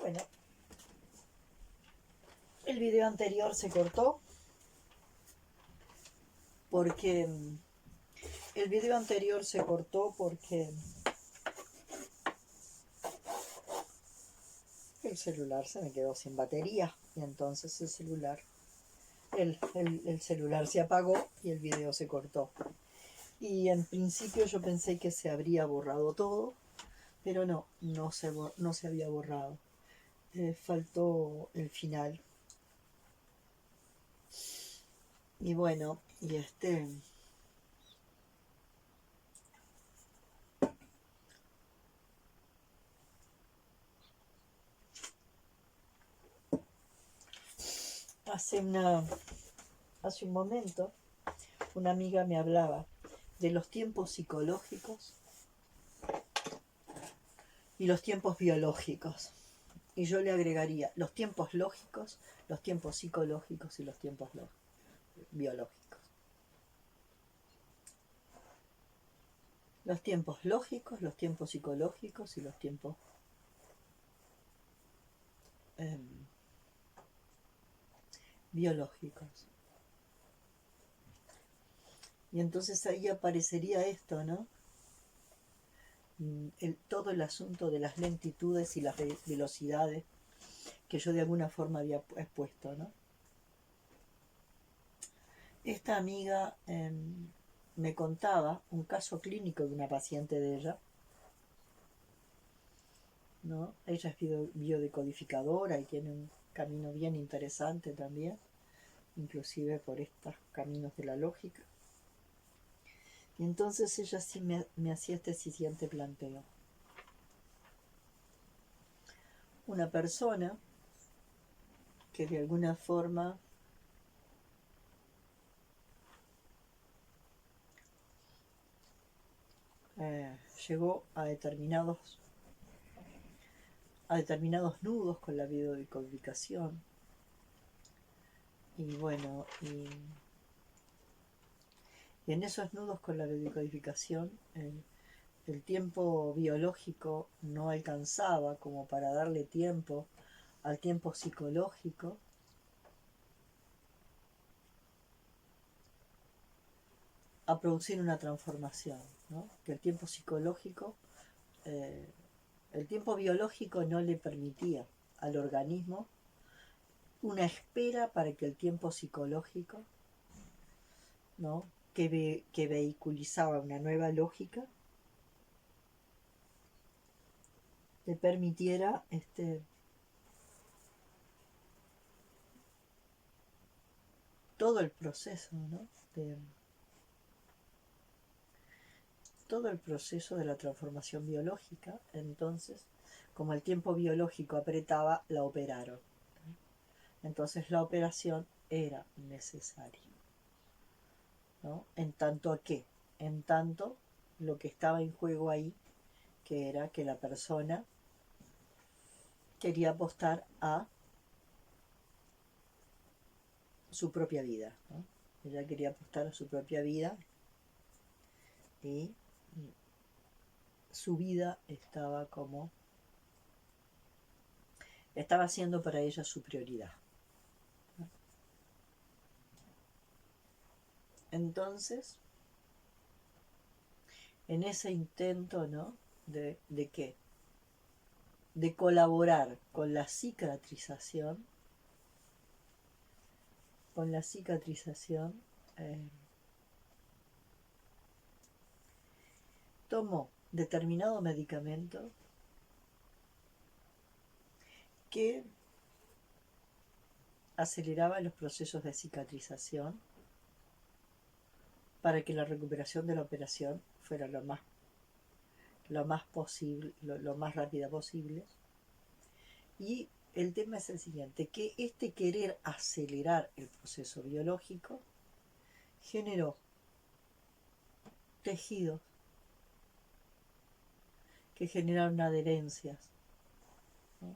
Bueno, el video anterior se cortó porque el celular se me quedó sin batería y entonces el celular se apagó y el video se cortó. Y en principio yo pensé que se habría borrado todo, pero no se había borrado. Faltó el final. Y bueno, hace un momento una amiga me hablaba de los tiempos psicológicos y los tiempos biológicos. Y yo le agregaría los tiempos lógicos, los tiempos psicológicos y los tiempos biológicos. Los tiempos lógicos, los tiempos psicológicos y los tiempos biológicos. Y entonces ahí aparecería esto, ¿no? Todo el asunto de las lentitudes y las velocidades que yo de alguna forma había expuesto, ¿no? Esta amiga me contaba un caso clínico de una paciente de ella, ¿no? Ella es biodecodificadora y tiene un camino bien interesante también, inclusive por estos caminos de la lógica. Y entonces ella sí me hacía este siguiente planteo. Una persona que de alguna forma llegó a determinados nudos con la biodecodificación. Y bueno, y en esos nudos con la biodecodificación el tiempo biológico no alcanzaba como para darle tiempo al tiempo psicológico a producir una transformación, ¿no? Que el tiempo psicológico, el tiempo biológico no le permitía al organismo una espera para que el tiempo psicológico, ¿no? que vehiculizaba una nueva lógica, le permitiera todo el proceso, ¿no? Todo el proceso de la transformación biológica. Entonces, como el tiempo biológico apretaba, la operaron. Entonces la operación era necesaria, ¿no? En tanto a qué, en tanto lo que estaba en juego ahí, que era que la persona quería apostar a su propia vida, ¿no? Ella quería apostar a su propia vida y su vida estaba siendo para ella su prioridad. Entonces, en ese intento, ¿no? ¿De qué? De colaborar con la cicatrización, tomó determinado medicamento que aceleraba los procesos de cicatrización para que la recuperación de la operación fuera lo más posible, lo más rápida posible. Y el tema es el siguiente, que querer acelerar el proceso biológico generó tejidos que generaron adherencias, ¿no?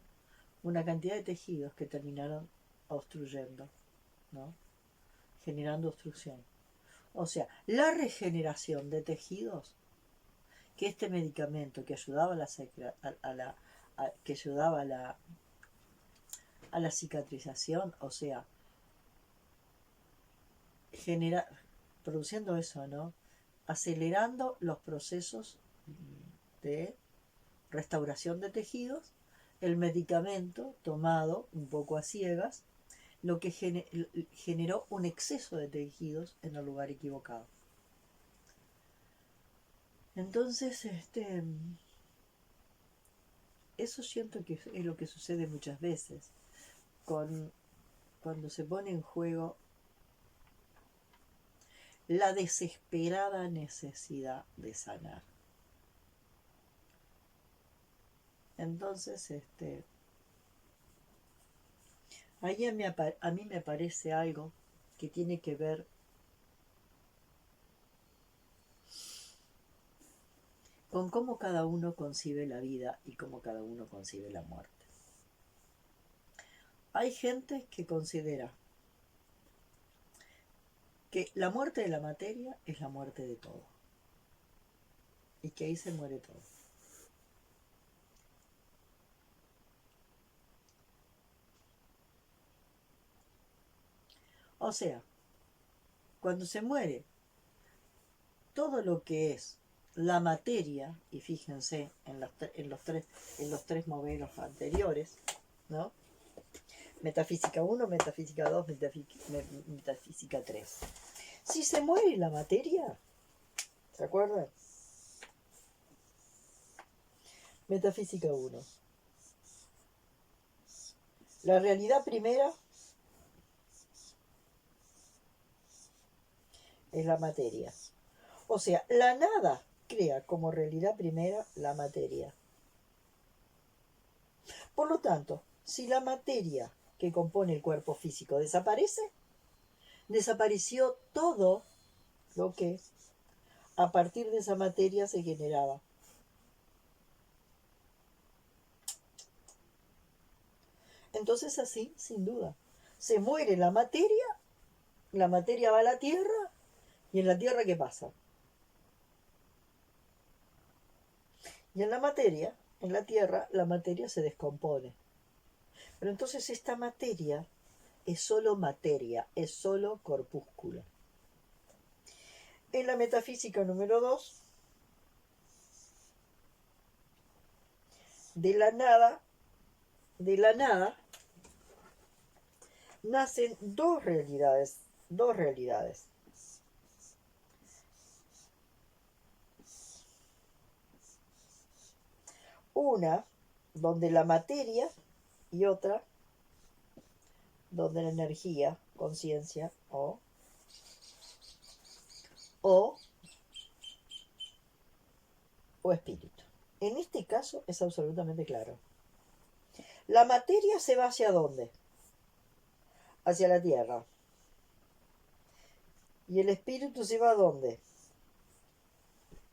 Una cantidad de tejidos que terminaron obstruyendo, ¿no? Generando obstrucción. O sea, la regeneración de tejidos, que este medicamento que ayudaba a la cicatrización, o sea, produciendo eso, ¿no? Acelerando los procesos de restauración de tejidos, el medicamento tomado un poco a ciegas, lo que generó un exceso de tejidos en el lugar equivocado. Entonces, eso siento que es lo que sucede muchas veces cuando se pone en juego la desesperada necesidad de sanar. Entonces, ahí a mí me parece algo que tiene que ver con cómo cada uno concibe la vida y cómo cada uno concibe la muerte. Hay gente que considera que la muerte de la materia es la muerte de todo y que ahí se muere todo. O sea, cuando se muere todo lo que es la materia, y fíjense en los tres modelos anteriores, ¿no? Metafísica 1, metafísica 2, metafísica 3. Si se muere la materia, ¿se acuerdan? Metafísica 1. La realidad primera es la materia. O sea, la nada crea como realidad primera la materia. Por lo tanto, si la materia que compone el cuerpo físico desaparece, desapareció todo lo que a partir de esa materia se generaba. Entonces así, sin duda, se muere la materia va a la Tierra, y en la Tierra ¿qué pasa? Y en la Tierra, la materia se descompone. Pero entonces esta materia es solo corpúsculo. En la metafísica número 2, de la nada, nacen dos realidades. Una donde la materia y otra donde la energía, conciencia o espíritu. En este caso es absolutamente claro. La materia se va hacia dónde? Hacia la Tierra. ¿Y el espíritu se va a dónde?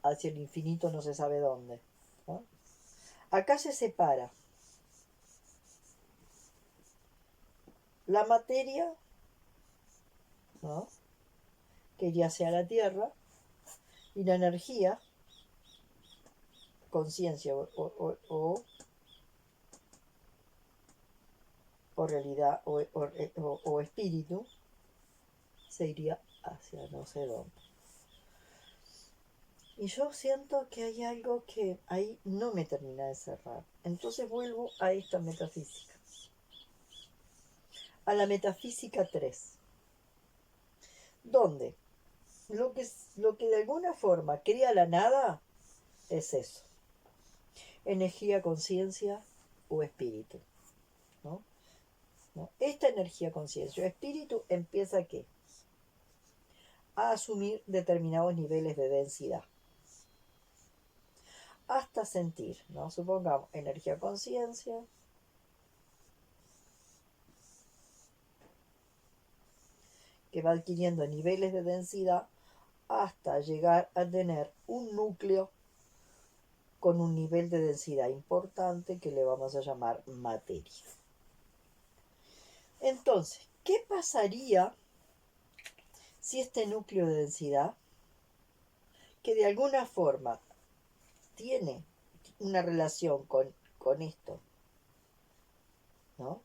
Hacia el infinito, no se sabe dónde, ¿no? Acá se separa la materia, ¿no?, que iría hacia la Tierra, y la energía, conciencia o realidad o espíritu, se iría hacia no sé dónde. Y yo siento que hay algo que ahí no me termina de cerrar. Entonces vuelvo a esta metafísica. A la metafísica 3. Donde lo que de alguna forma crea la nada es eso. Energía, conciencia o espíritu, ¿no? ¿No? Esta energía, conciencia o espíritu empieza ¿a qué? A asumir determinados niveles de densidad. Hasta sentir, ¿no? Supongamos energía, conciencia, que va adquiriendo niveles de densidad hasta llegar a tener un núcleo con un nivel de densidad importante que le vamos a llamar materia. Entonces, ¿qué pasaría si este núcleo de densidad, que de alguna forma tiene una relación con esto, ¿no?,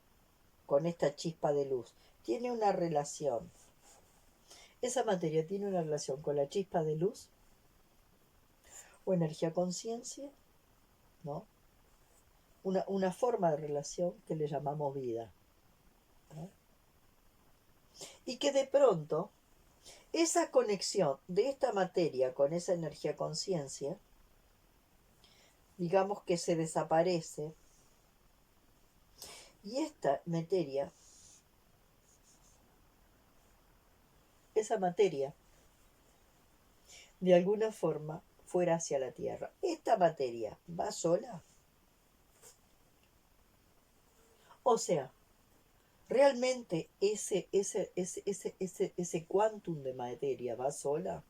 con esta chispa de luz, tiene una relación, esa materia tiene una relación con la chispa de luz o energía conciencia, ¿no? Una forma de relación que le llamamos vida, ¿no? Y que de pronto esa conexión de esta materia con esa energía conciencia, digamos que se desaparece, y esta materia, esa materia, de alguna forma fuera hacia la Tierra. ¿Esta materia va sola? O sea, ¿realmente ese quantum de materia va sola?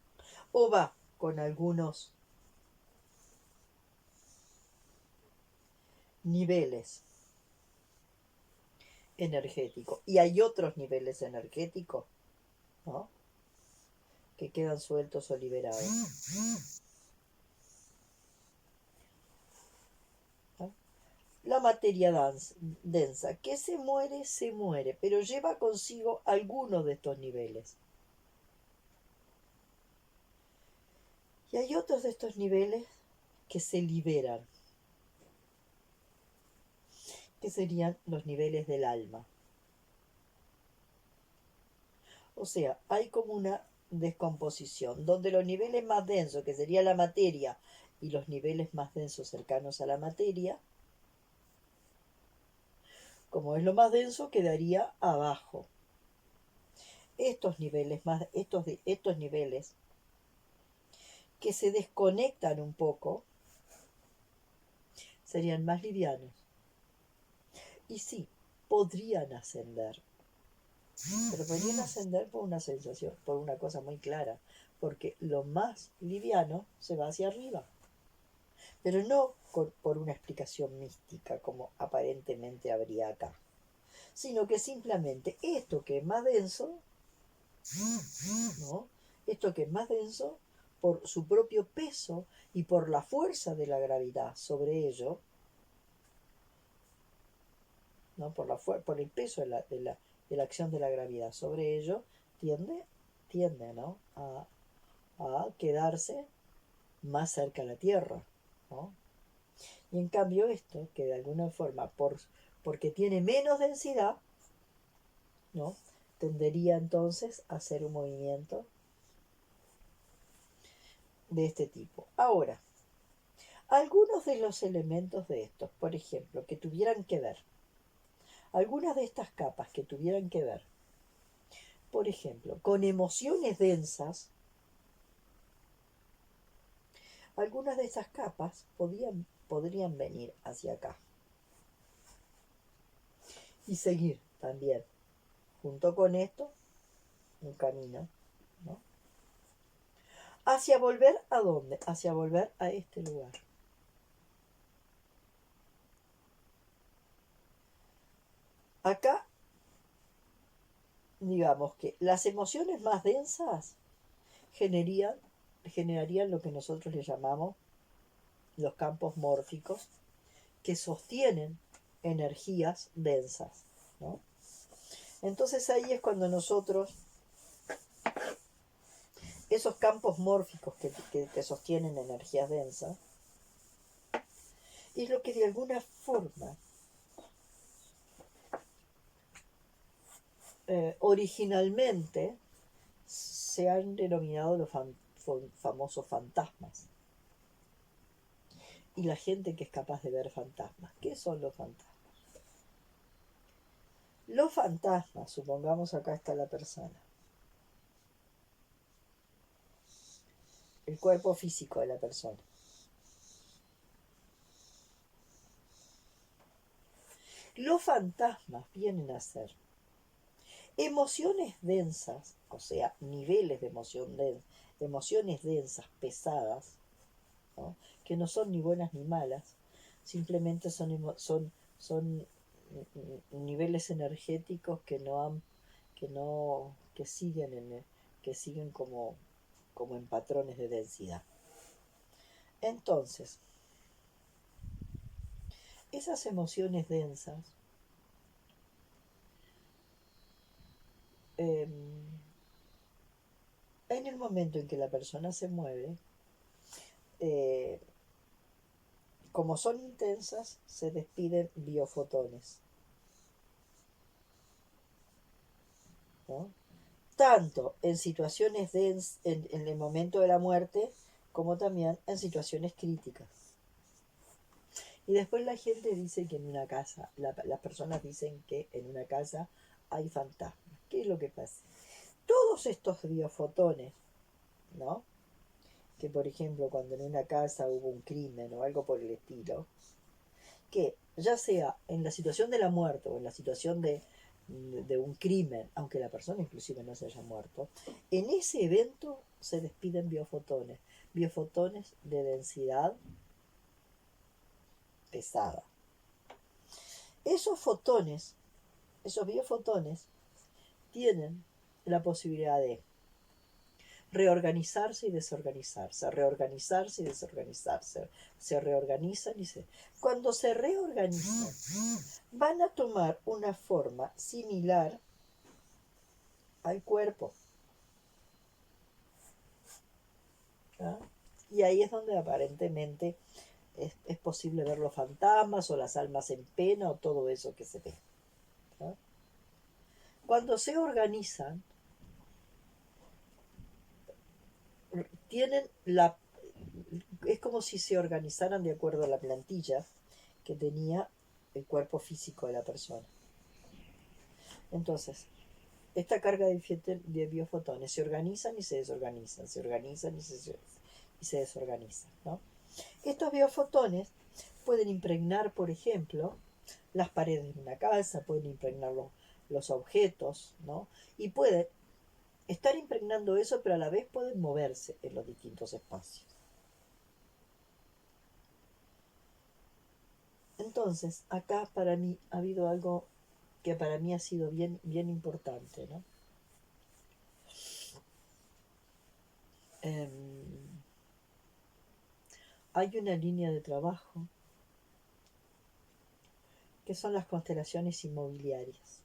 ¿O va con algunos niveles energéticos? Y hay otros niveles energéticos, ¿no?, que quedan sueltos o liberados, ¿no? La materia densa, que se muere, pero lleva consigo algunos de estos niveles. Y hay otros de estos niveles que se liberan, que serían los niveles del alma. O sea, hay como una descomposición, donde los niveles más densos, que sería la materia, y los niveles más densos cercanos a la materia, como es lo más denso, quedaría abajo. Estos niveles estos niveles que se desconectan un poco serían más livianos. Y sí, podrían ascender. Pero podrían ascender por una sensación, por una cosa muy clara, porque lo más liviano se va hacia arriba. Pero no por una explicación mística, como aparentemente habría acá, sino que simplemente esto que es más denso, ¿no? Esto que es más denso, por su propio peso y por la fuerza de la gravedad sobre ello, ¿no?, por el peso de la acción de la gravedad sobre ello, tiende, ¿no?, a quedarse más cerca a la Tierra, ¿no? Y en cambio esto, que de alguna forma, porque tiene menos densidad, ¿no?, tendería entonces a hacer un movimiento de este tipo. Ahora, algunos de los elementos de estos, por ejemplo, que tuvieran que ver, algunas de estas capas que tuvieran que ver, por ejemplo, con emociones densas, algunas de esas capas podrían venir hacia acá y seguir también, junto con esto, un camino, ¿no?, hacia volver a dónde, hacia volver a este lugar. Acá, digamos que las emociones más densas generarían lo que nosotros le llamamos los campos mórficos, que sostienen energías densas, ¿no? Entonces ahí es cuando nosotros, esos campos mórficos que sostienen energías densas, es lo que de alguna forma originalmente se han denominado los famosos fantasmas. Y la gente que es capaz de ver fantasmas. ¿Qué son los fantasmas? Los fantasmas, supongamos acá está la persona, el cuerpo físico de la persona. Los fantasmas vienen a ser emociones densas, o sea, niveles de emociones densas, pesadas, ¿no?, que no son ni buenas ni malas, simplemente son niveles energéticos que siguen como en patrones de densidad. Entonces, esas emociones densas en el momento en que la persona se mueve, eh, como son intensas, se despiden biofotones, ¿no? Tanto en situaciones en el momento de la muerte, como también en situaciones críticas. Y después la gente dice que en una casa, las personas dicen que en una casa hay fantasmas. ¿Qué es lo que pasa? Todos estos biofotones, ¿no? Que por ejemplo cuando en una casa hubo un crimen o algo por el estilo, que ya sea en la situación de la muerte o en la situación de un crimen, aunque la persona inclusive no se haya muerto, en ese evento se despiden biofotones, biofotones de densidad pesada. Esos fotones, esos biofotones, tienen la posibilidad de reorganizarse y desorganizarse, reorganizarse y desorganizarse, se reorganizan y se... Cuando se reorganizan, van a tomar una forma similar al cuerpo. ¿Ah? Y ahí es donde aparentemente es posible ver los fantasmas o las almas en pena o todo eso que se ve. ¿Ah? Cuando se organizan, tienen la... Es como si se organizaran de acuerdo a la plantilla que tenía el cuerpo físico de la persona. Entonces, esta carga de biofotones se organizan y se desorganizan, se organizan y se desorganizan, ¿no? Estos biofotones pueden impregnar, por ejemplo, las paredes de una casa, pueden impregnar los objetos, ¿no? Y pueden estar impregnando eso, pero a la vez pueden moverse en los distintos espacios. Entonces, acá para mí ha habido algo que para mí ha sido bien, bien importante, ¿no? Eh, Hay una línea de trabajo que son las constelaciones inmobiliarias.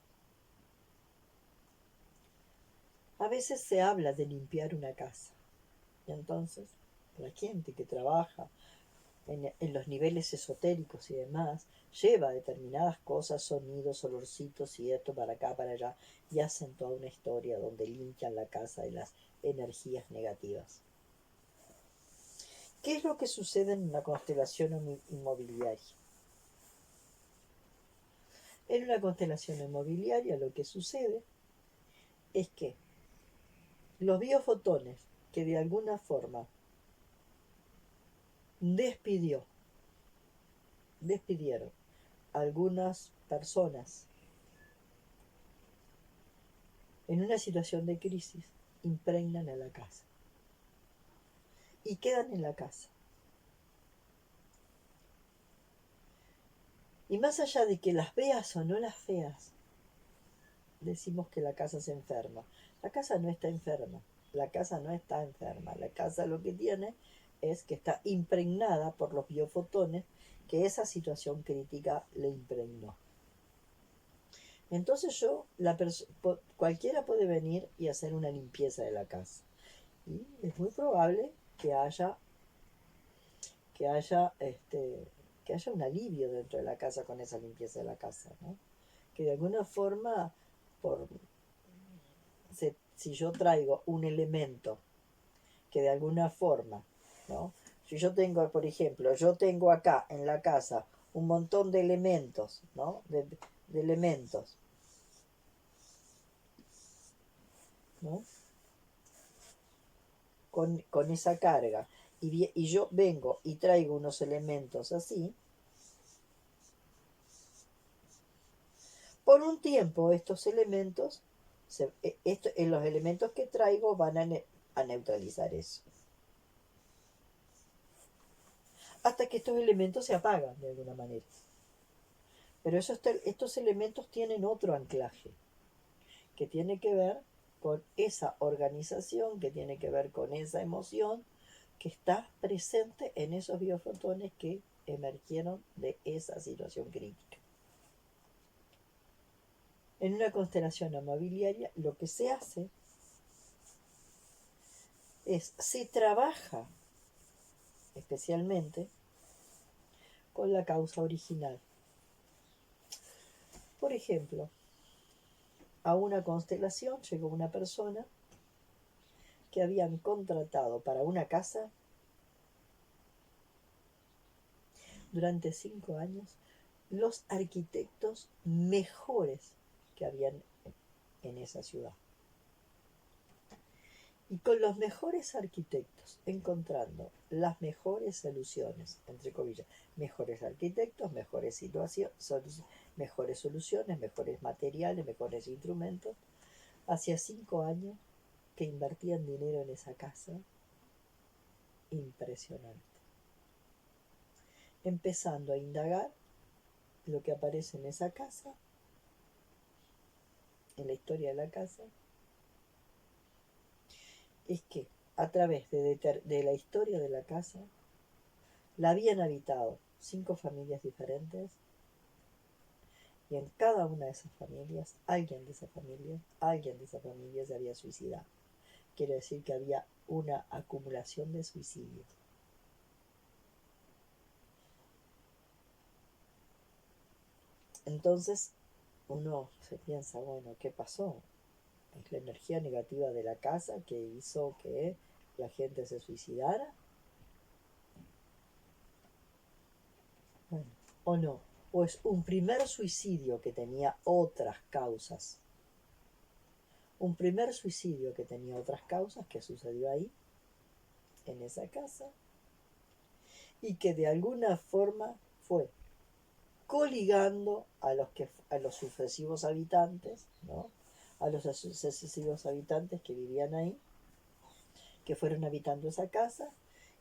A veces se habla de limpiar una casa. Y entonces, la gente que trabaja en los niveles esotéricos y demás, lleva determinadas cosas, sonidos, olorcitos y esto para acá, para allá, y hacen toda una historia donde limpian la casa de las energías negativas. ¿Qué es lo que sucede en una constelación inmobiliaria? En una constelación inmobiliaria lo que sucede es que los biofotones que de alguna forma despidieron algunas personas en una situación de crisis, impregnan a la casa y quedan en la casa. Y más allá de que las veas o no las veas, decimos que la casa se enferma. La casa no está enferma, la casa no está enferma, la casa lo que tiene es que está impregnada por los biofotones que esa situación crítica le impregnó. Entonces cualquiera puede venir y hacer una limpieza de la casa. Y es muy probable que haya, que haya un alivio dentro de la casa con esa limpieza de la casa, ¿no? Que de alguna forma, por, si yo traigo un elemento que de alguna forma, ¿no? Si yo tengo, por ejemplo, yo tengo acá en la casa un montón de elementos, ¿no? De elementos, ¿no? Con esa carga. Y yo vengo y traigo unos elementos así, por un tiempo estos elementos, los elementos que traigo van a neutralizar eso. Hasta que estos elementos se apagan de alguna manera. Pero estos elementos tienen otro anclaje, que tiene que ver con esa organización, que tiene que ver con esa emoción que está presente en esos biofotones que emergieron de esa situación crítica. En una constelación amabiliaria lo que se hace se trabaja especialmente con la causa original. Por ejemplo, a una constelación llegó una persona que habían contratado para una casa durante 5 años los arquitectos mejores que habían en esa ciudad. Y con los mejores arquitectos, encontrando las mejores soluciones, entre comillas, mejores arquitectos, mejores mejores soluciones, mejores materiales, mejores instrumentos, hacía 5 años que invertían dinero en esa casa. Impresionante. Empezando a indagar lo que aparece en esa casa, en la historia de la casa, es que a través de la historia de la casa, la habían habitado 5 familias diferentes, y en cada una de esas familias, alguien de esa familia se había suicidado. Quiere decir que había una acumulación de suicidios. Entonces uno se piensa, bueno, ¿qué pasó? ¿Es la energía negativa de la casa que hizo que la gente se suicidara? Bueno, o no. O es un primer suicidio que tenía otras causas. Un primer suicidio que tenía otras causas que sucedió ahí, en esa casa, y que de alguna forma fue coligando a los sucesivos habitantes, ¿no? A los sucesivos habitantes que vivían ahí, que fueron habitando esa casa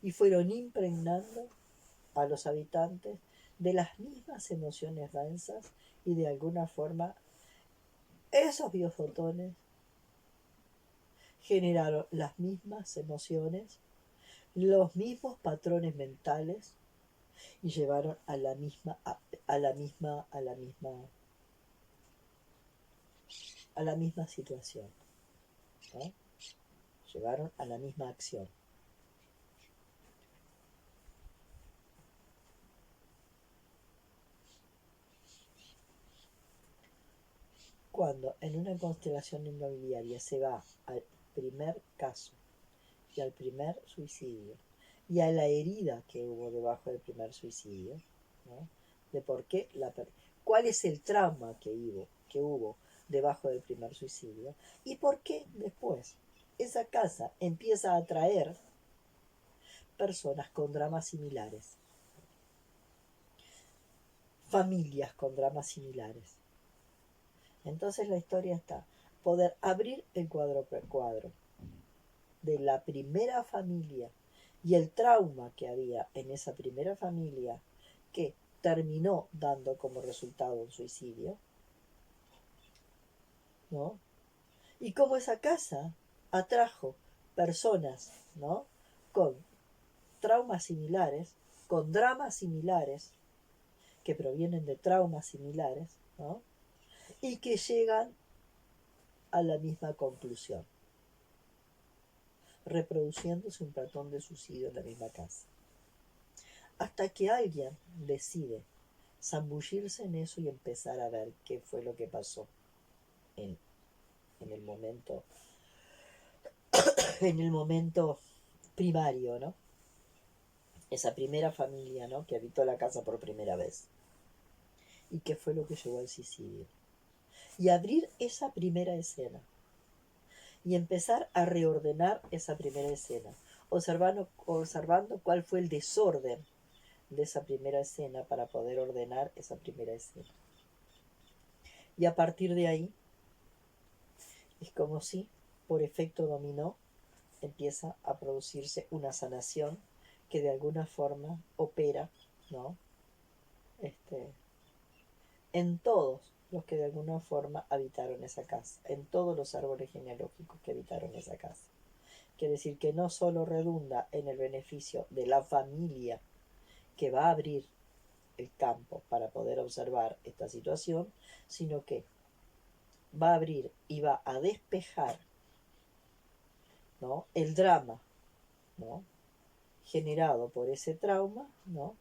y fueron impregnando a los habitantes de las mismas emociones densas, y de alguna forma esos biofotones generaron las mismas emociones, los mismos patrones mentales, y llevaron a la misma situación, ¿no? Llevaron a la misma acción. Cuando en una constelación inmobiliaria se va al primer caso y al primer suicidio y a la herida que hubo debajo del primer suicidio, ¿no? De por qué cuál es el trauma que hubo debajo del primer suicidio, y por qué después esa casa empieza a atraer personas con dramas similares, familias con dramas similares. Entonces la historia está, poder abrir el cuadro por cuadro de la primera familia y el trauma que había en esa primera familia, que terminó dando como resultado un suicidio, ¿no? Y cómo esa casa atrajo personas, ¿no? Con traumas similares, con dramas similares, que provienen de traumas similares, ¿no? Y que llegan a la misma conclusión, reproduciéndose un patrón de suicidio en la misma casa. Hasta que alguien decide zambullirse en eso y empezar a ver qué fue lo que pasó en, en el momento en el momento primario, ¿no? Esa primera familia, ¿no? Que habitó la casa por primera vez. Y qué fue lo que llevó al suicidio. Y abrir esa primera escena. Y empezar a reordenar esa primera escena. Observando cuál fue el desorden de esa primera escena para poder ordenar esa primera escena. Y a partir de ahí, es como si, por efecto dominó, empieza a producirse una sanación que de alguna forma opera, ¿no? En todos los que de alguna forma habitaron esa casa, en todos los árboles genealógicos que habitaron esa casa. Quiere decir que no solo redunda en el beneficio de la familia que va a abrir el campo para poder observar esta situación, sino que va a abrir y va a despejar, ¿no?, el drama, ¿no?, generado por ese trauma, ¿no?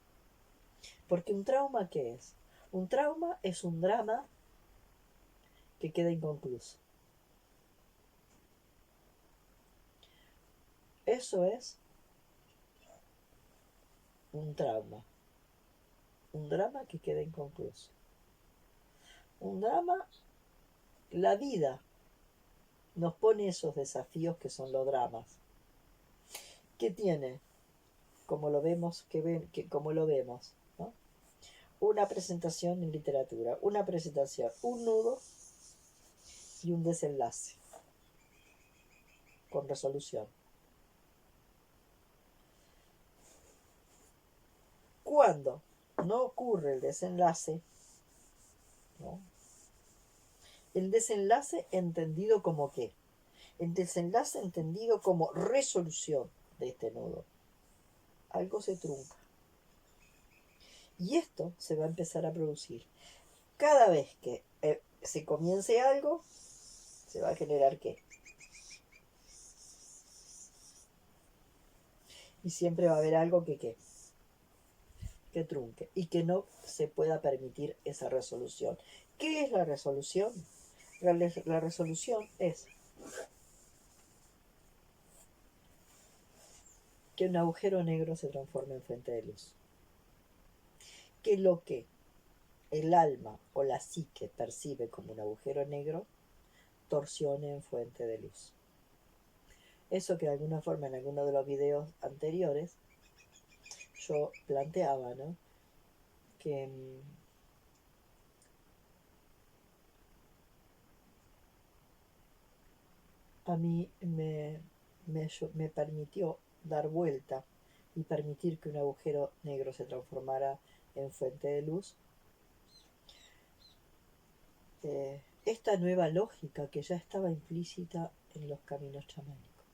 Porque un trauma, ¿qué es? Un trauma es un drama que queda inconcluso. Eso es un trauma. Un drama que queda inconcluso. Un drama, la vida nos pone esos desafíos que son los dramas. ¿Qué tiene? Como lo vemos, como lo vemos, ¿no? Una presentación en literatura, una presentación, un nudo y un desenlace con resolución. Cuando no ocurre el desenlace, ¿no? El desenlace entendido como qué? El desenlace entendido como resolución de este nudo. Algo se trunca. Y esto se va a empezar a producir. Cada vez que se comience algo, se va a generar qué. Y siempre va a haber algo que trunque y que no se pueda permitir esa resolución. ¿Qué es la resolución? La resolución es que un agujero negro se transforme en fuente de luz. Que lo que el alma o la psique percibe como un agujero negro torsione en fuente de luz. Eso que de alguna forma en alguno de los videos anteriores yo planteaba, ¿no? Que a mí me permitió dar vuelta y permitir que un agujero negro se transformara en fuente de luz, esta nueva lógica que ya estaba implícita en los caminos chamánicos,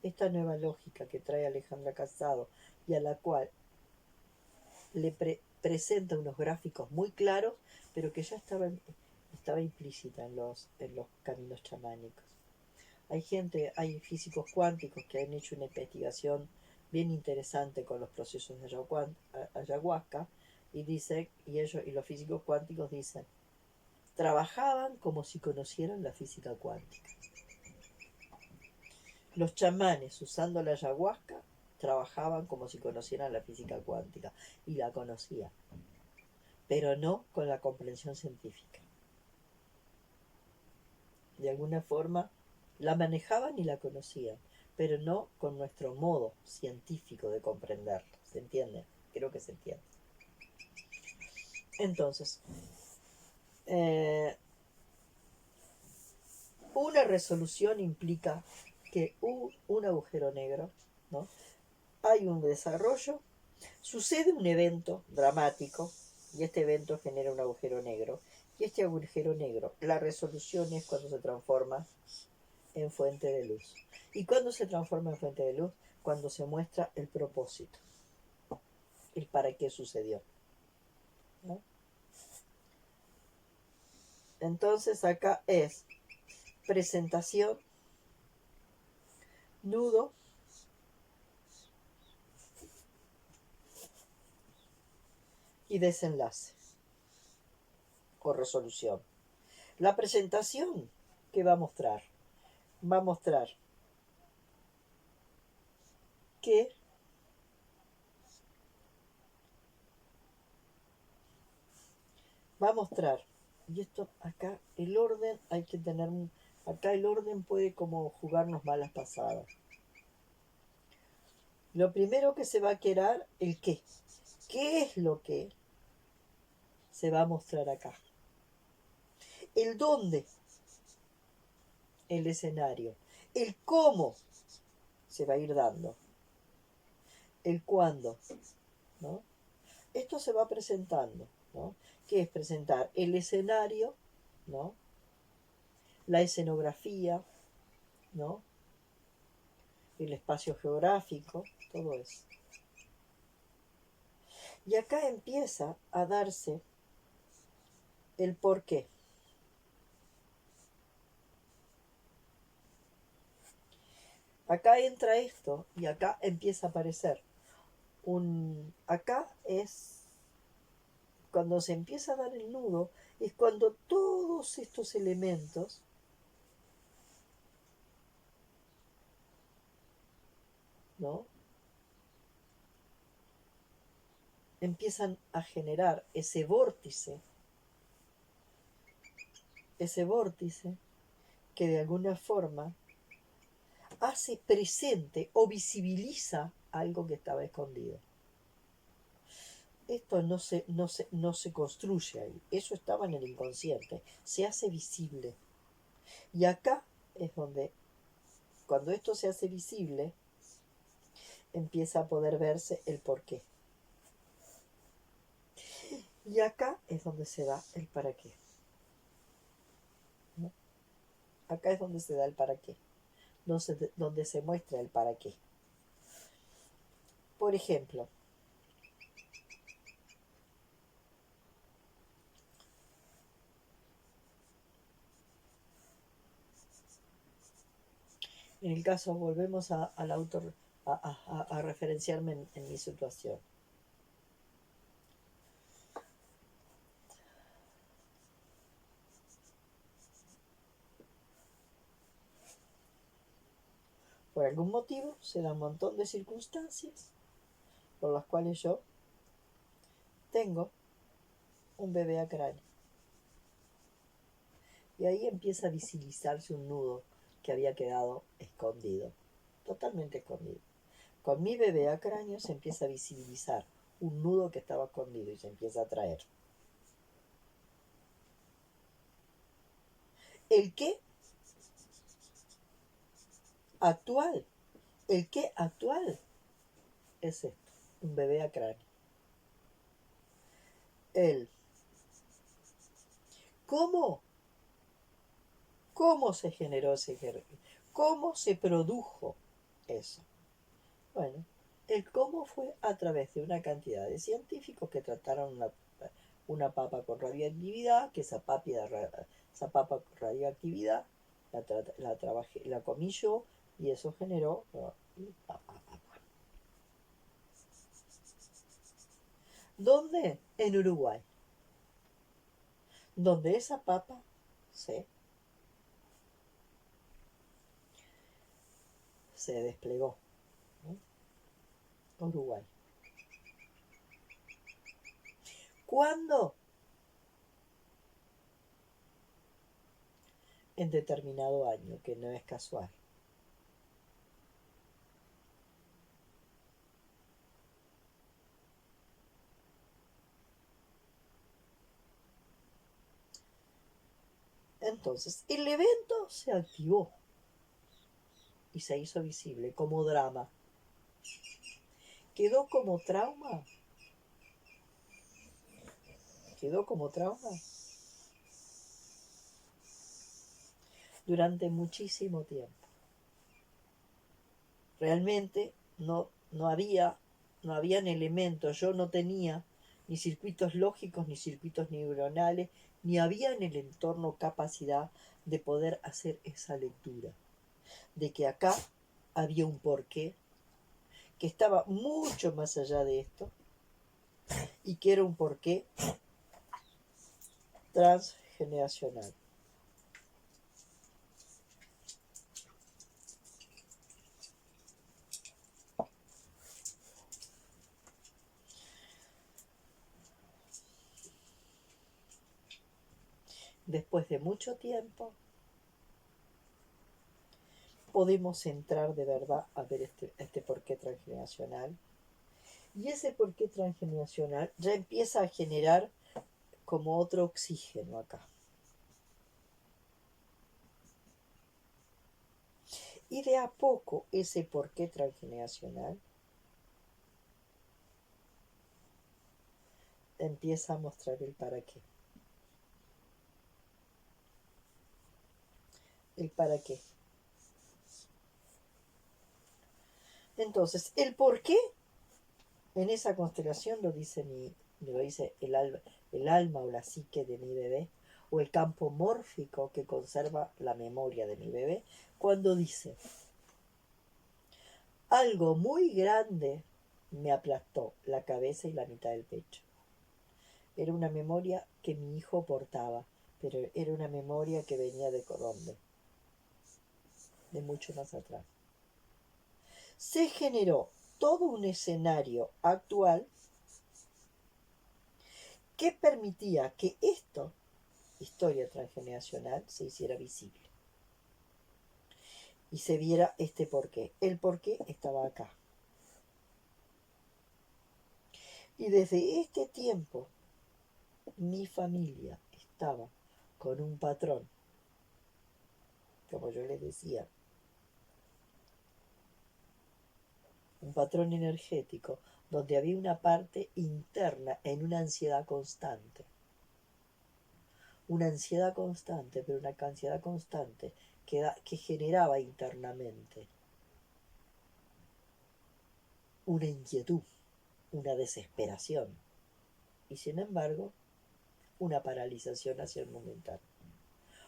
esta nueva lógica que trae Alejandra Casado y a la cual le presenta unos gráficos muy claros, pero que ya estaba implícita en los caminos chamánicos. Hay físicos cuánticos que han hecho una investigación bien interesante con los procesos de ayahuasca y los físicos cuánticos dicen, trabajaban como si conocieran la física cuántica. Los chamanes usando la ayahuasca trabajaban como si conocieran la física cuántica y la conocían, pero no con la comprensión científica. De alguna forma la manejaban y la conocían, pero no con nuestro modo científico de comprenderlo. ¿Se entiende? Creo que se entiende. Entonces, una resolución implica que un agujero negro, ¿no? Hay un desarrollo, sucede un evento dramático y este evento genera un agujero negro. Y este agujero negro, la resolución es cuando se transforma en fuente de luz. ¿Y cuándo se transforma en fuente de luz? Cuando se muestra el propósito, el para qué sucedió, ¿no? Entonces acá es presentación, nudo y desenlace o resolución. La presentación, ¿qué va a mostrar? Va a mostrar que y esto acá el orden hay que tener acá el orden puede como jugarnos malas pasadas. Lo primero que se va a quedar, el qué. ¿Qué es lo que se va a mostrar acá? El dónde, el escenario. El cómo se va a ir dando. El cuándo, ¿no? Esto se va presentando, ¿no? ¿Qué es presentar? El escenario, ¿no? La escenografía, ¿no? El espacio geográfico, todo eso. Y acá empieza a darse el por qué. Acá entra esto y acá empieza a aparecer acá es cuando se empieza a dar el nudo, es cuando todos estos elementos, ¿no?, empiezan a generar ese vórtice que de alguna forma hace presente o visibiliza algo que estaba escondido. Esto no se construye ahí, eso estaba en el inconsciente, se hace visible. Y acá es donde, cuando esto se hace visible, empieza a poder verse el porqué. Y acá es donde se da el para qué, ¿no? Acá es donde se da el para qué, donde se muestra el para qué. Por ejemplo, en el caso, volvemos al autor, a referenciarme en mi situación. Por algún motivo se da un montón de circunstancias por las cuales yo tengo un bebé a cráneo. Y ahí empieza a visibilizarse un nudo que había quedado escondido, totalmente escondido. Con mi bebé a cráneo se empieza a visibilizar un nudo que estaba escondido y se empieza a traer. El qué actual, el qué actual es esto, un bebé a cráneo. El cómo ¿Cómo se generó ese germen? ¿Cómo se produjo eso? Bueno, el cómo fue a través de una cantidad de científicos que trataron una papa con radioactividad, que esa papa con radioactividad la comí yo y eso generó... ¿Dónde? En Uruguay. Donde esa papa se desplegó, ¿no? Uruguay. ¿Cuándo? En determinado año, que no es casual. Entonces, el evento se activó y se hizo visible como drama. Quedó como trauma. Quedó como trauma durante muchísimo tiempo. Realmente no habían elementos, yo no tenía ni circuitos lógicos, ni circuitos neuronales, ni había en el entorno capacidad de poder hacer esa lectura, de que acá había un porqué, que estaba mucho más allá de esto, y que era un porqué transgeneracional. Después de mucho tiempo, podemos entrar de verdad a ver este porqué transgeneracional. Y ese porqué transgeneracional ya empieza a generar como otro oxígeno acá. Y de a poco ese porqué transgeneracional empieza a mostrar el para qué. El para qué. Entonces, el por qué en esa constelación lo dice el alma o la psique de mi bebé, o el campo mórfico que conserva la memoria de mi bebé, cuando dice: Algo muy grande me aplastó la cabeza y la mitad del pecho. Era una memoria que mi hijo portaba, pero era una memoria que venía de dónde, de mucho más atrás. Se generó todo un escenario actual que permitía que esto, historia transgeneracional, se hiciera visible. Y se viera este porqué. El porqué estaba acá. Y desde este tiempo, mi familia estaba con un patrón, como yo les decía, un patrón energético, donde había una parte interna en una ansiedad constante, pero una ansiedad constante que generaba internamente una inquietud, una desesperación y sin embargo una paralización hacia el momental.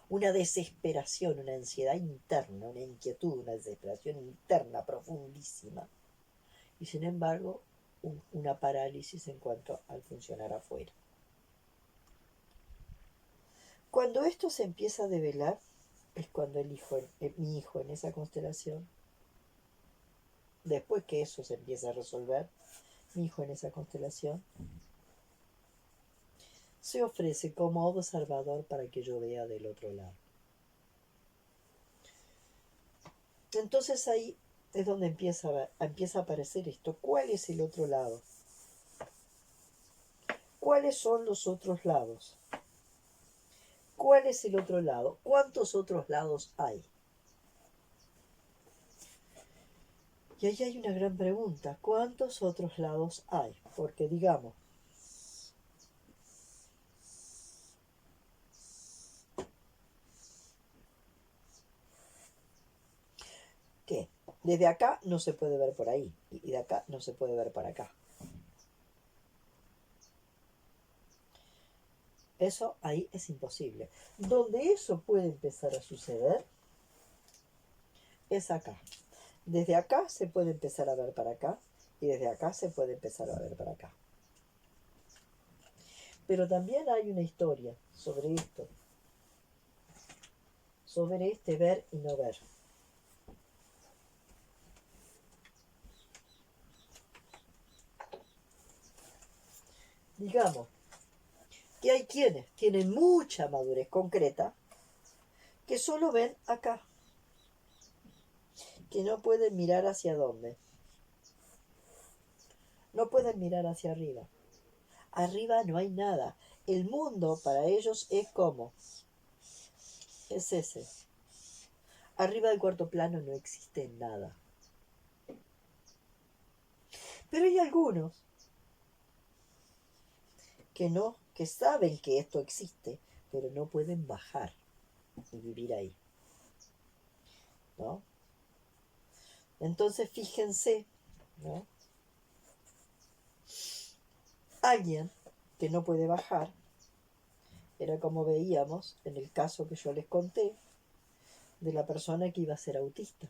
Una desesperación, una ansiedad interna, una inquietud, una desesperación interna profundísima y sin embargo una parálisis en cuanto al funcionar afuera. Cuando esto se empieza a develar es cuando mi hijo en esa constelación, después que eso se empieza a resolver, mi hijo en esa constelación se ofrece como observador para que yo vea del otro lado. Entonces ahí es donde empieza a aparecer esto. ¿Cuál es el otro lado? ¿Cuáles son los otros lados? ¿Cuál es el otro lado? ¿Cuántos otros lados hay? Y ahí hay una gran pregunta. ¿Cuántos otros lados hay? Porque digamos, que desde acá no se puede ver por ahí y de acá no se puede ver para acá. Eso ahí es imposible. Donde eso puede empezar a suceder es acá. Desde acá se puede empezar a ver para acá y desde acá se puede empezar a ver para acá. Pero también hay una historia sobre esto, sobre este ver y no ver. Digamos que hay quienes tienen mucha madurez concreta que solo ven acá, que no pueden mirar hacia dónde, no pueden mirar hacia arriba. Arriba no hay nada. El mundo para ellos es como, es ese. Arriba del cuarto plano no existe nada. Pero hay algunos que no, que saben que esto existe, pero no pueden bajar y vivir ahí, ¿no? Entonces fíjense, ¿no? Alguien que no puede bajar, era como veíamos en el caso que yo les conté de la persona que iba a ser autista.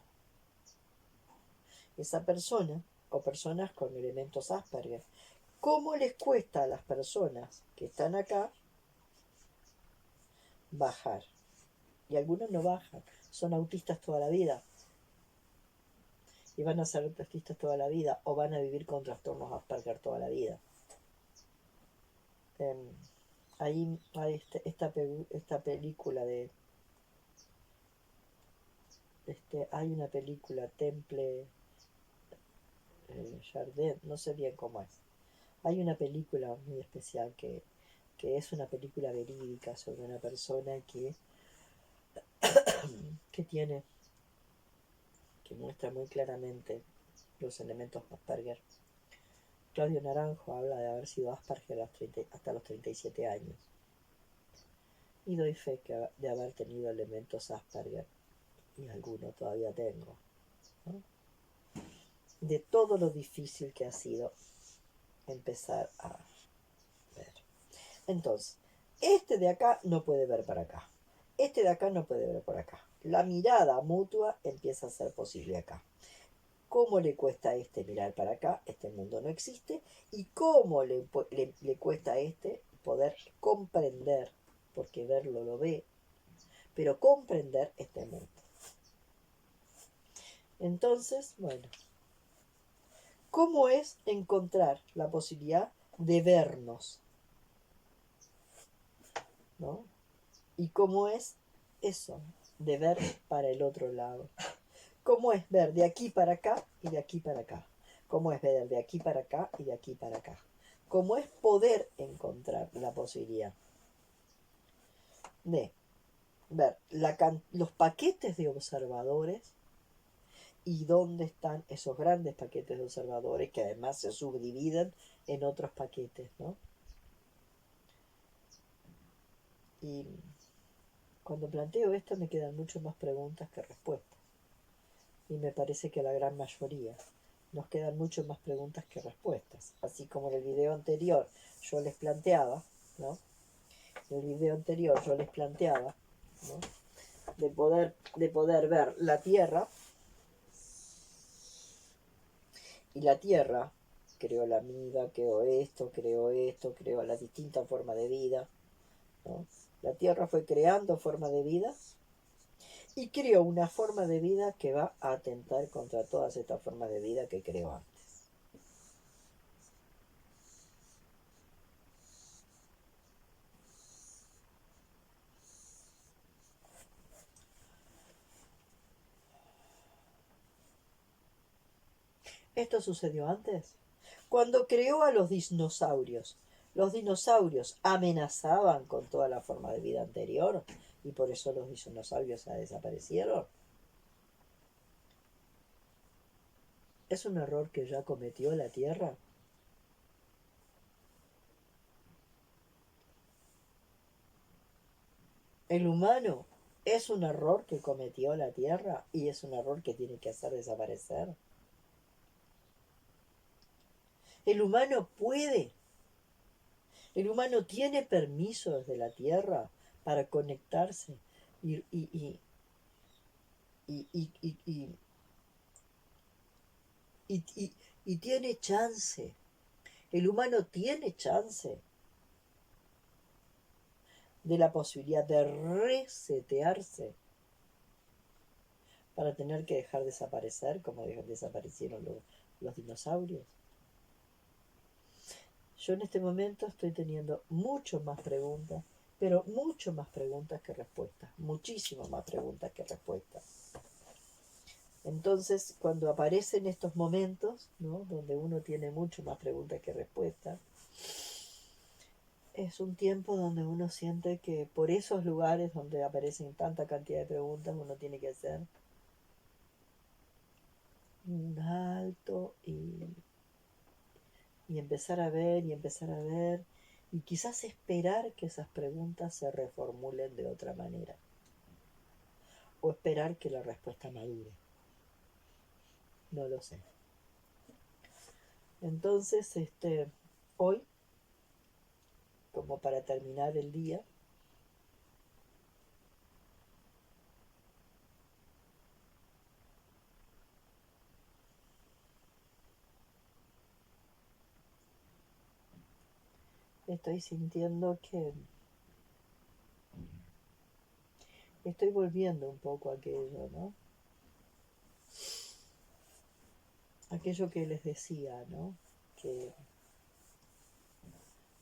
Esa persona, o personas con elementos Asperger, ¿cómo les cuesta a las personas que están acá bajar? Y algunos no bajan, son autistas toda la vida. Y van a ser autistas toda la vida, o van a vivir con trastornos Asperger toda la vida. Ahí hay esta película de... hay una película, Temple Jardin, no sé bien cómo es. Hay una película muy especial que es una película verídica sobre una persona que tiene, que muestra muy claramente los elementos Asperger. Claudio Naranjo habla de haber sido Asperger hasta los 37 años. Y doy fe de haber tenido elementos Asperger, y algunos todavía tengo, ¿no? De todo lo difícil que ha sido empezar a ver. Entonces, este de acá no puede ver para acá. Este de acá no puede ver por acá. La mirada mutua empieza a ser posible acá. cómo le cuesta a este mirar para acá, este mundo no existe, y cómo le cuesta a este poder comprender, porque verlo lo ve, pero comprender este mundo. Entonces, bueno, ¿cómo es encontrar la posibilidad de vernos? ¿No? ¿Y cómo es eso, de ver para el otro lado? ¿Cómo es ver de aquí para acá y de aquí para acá? ¿Cómo es ver de aquí para acá y de aquí para acá? ¿Cómo es poder encontrar la posibilidad de ver los paquetes de observadores y dónde están esos grandes paquetes de observadores que además se subdividen en otros paquetes, ¿no? Y cuando planteo esto me quedan mucho más preguntas que respuestas. Y me parece que la gran mayoría nos quedan mucho más preguntas que respuestas. Así como en el video anterior yo les planteaba, ¿no? En el video anterior yo les planteaba, ¿no? De poder ver la Tierra, y la Tierra creó la vida, creó las distintas formas de vida, ¿no? La Tierra fue creando formas de vida y creó una forma de vida que va a atentar contra todas estas formas de vida que creó antes. Esto sucedió antes. Cuando creó a los dinosaurios amenazaban con toda la forma de vida anterior y por eso los dinosaurios desaparecieron. ¿Es un error que ya cometió la Tierra? El humano es un error que cometió la Tierra y es un error que tiene que hacer desaparecer. El humano puede, el humano tiene permiso desde la Tierra para conectarse y, y, y, y, y, y, y, y tiene chance. El humano tiene chance de la posibilidad de resetearse para tener que dejar desaparecer como desaparecieron los dinosaurios. Yo en este momento estoy teniendo mucho más preguntas, pero mucho más preguntas que respuestas, muchísimo más preguntas que respuestas. Entonces, cuando aparecen estos momentos, ¿no? Donde uno tiene mucho más preguntas que respuestas, es un tiempo donde uno siente que por esos lugares donde aparecen tanta cantidad de preguntas, uno tiene que hacer un alto y empezar a ver y empezar a ver y quizás esperar que esas preguntas se reformulen de otra manera o esperar que la respuesta madure. No lo sé. Entonces, hoy, como para terminar el día, estoy sintiendo que estoy volviendo un poco a aquello, ¿no? Aquello que les decía, ¿no? Que